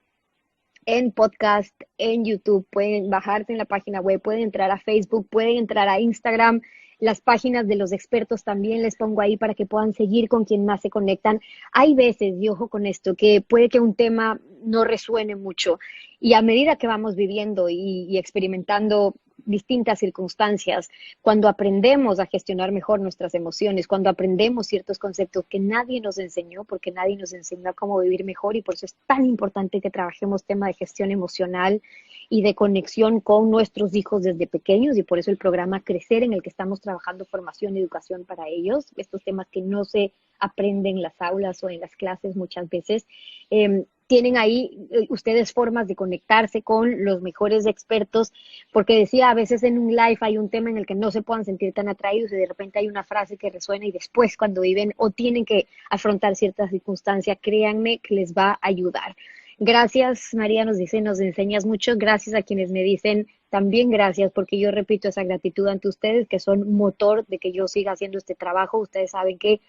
en podcast, en YouTube, pueden bajarse en la página web, pueden entrar a Facebook, pueden entrar a Instagram. Las páginas de los expertos también les pongo ahí para que puedan seguir con quien más se conectan. Hay veces, y ojo con esto, que puede que un tema no resuene mucho, y a medida que vamos viviendo y experimentando distintas circunstancias, cuando aprendemos a gestionar mejor nuestras emociones, cuando aprendemos ciertos conceptos que nadie nos enseñó, porque nadie nos enseñó a cómo vivir mejor, y por eso es tan importante que trabajemos tema de gestión emocional y de conexión con nuestros hijos desde pequeños, y por eso el programa Crecer, en el que estamos trabajando formación y educación para ellos, estos temas que no se aprenden en las aulas o en las clases muchas veces. Tienen ahí ustedes formas de conectarse con los mejores expertos, porque decía, a veces en un live hay un tema en el que no se puedan sentir tan atraídos, y de repente hay una frase que resuena, y después cuando viven o tienen que afrontar ciertas circunstancias, créanme que les va a ayudar. Gracias, María nos dice, nos enseñas mucho. Gracias a quienes me dicen también gracias, porque yo repito esa gratitud ante ustedes, que son motor de que yo siga haciendo este trabajo. Ustedes saben que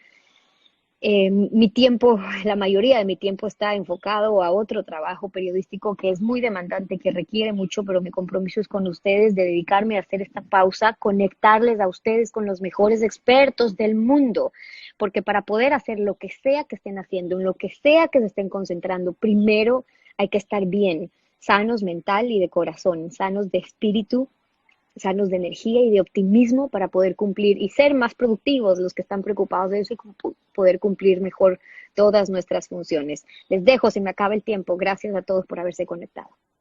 mi tiempo, la mayoría de mi tiempo está enfocado a otro trabajo periodístico que es muy demandante, que requiere mucho, pero mi compromiso es con ustedes, de dedicarme a hacer esta pausa, conectarles a ustedes con los mejores expertos del mundo, porque para poder hacer lo que sea que estén haciendo, en lo que sea que se estén concentrando, primero hay que estar bien, sanos mental y de corazón, sanos de espíritu, sanos de energía y de optimismo, para poder cumplir y ser más productivos los que están preocupados de eso, y poder cumplir mejor todas nuestras funciones. Les dejo, se me acaba el tiempo. Gracias a todos por haberse conectado.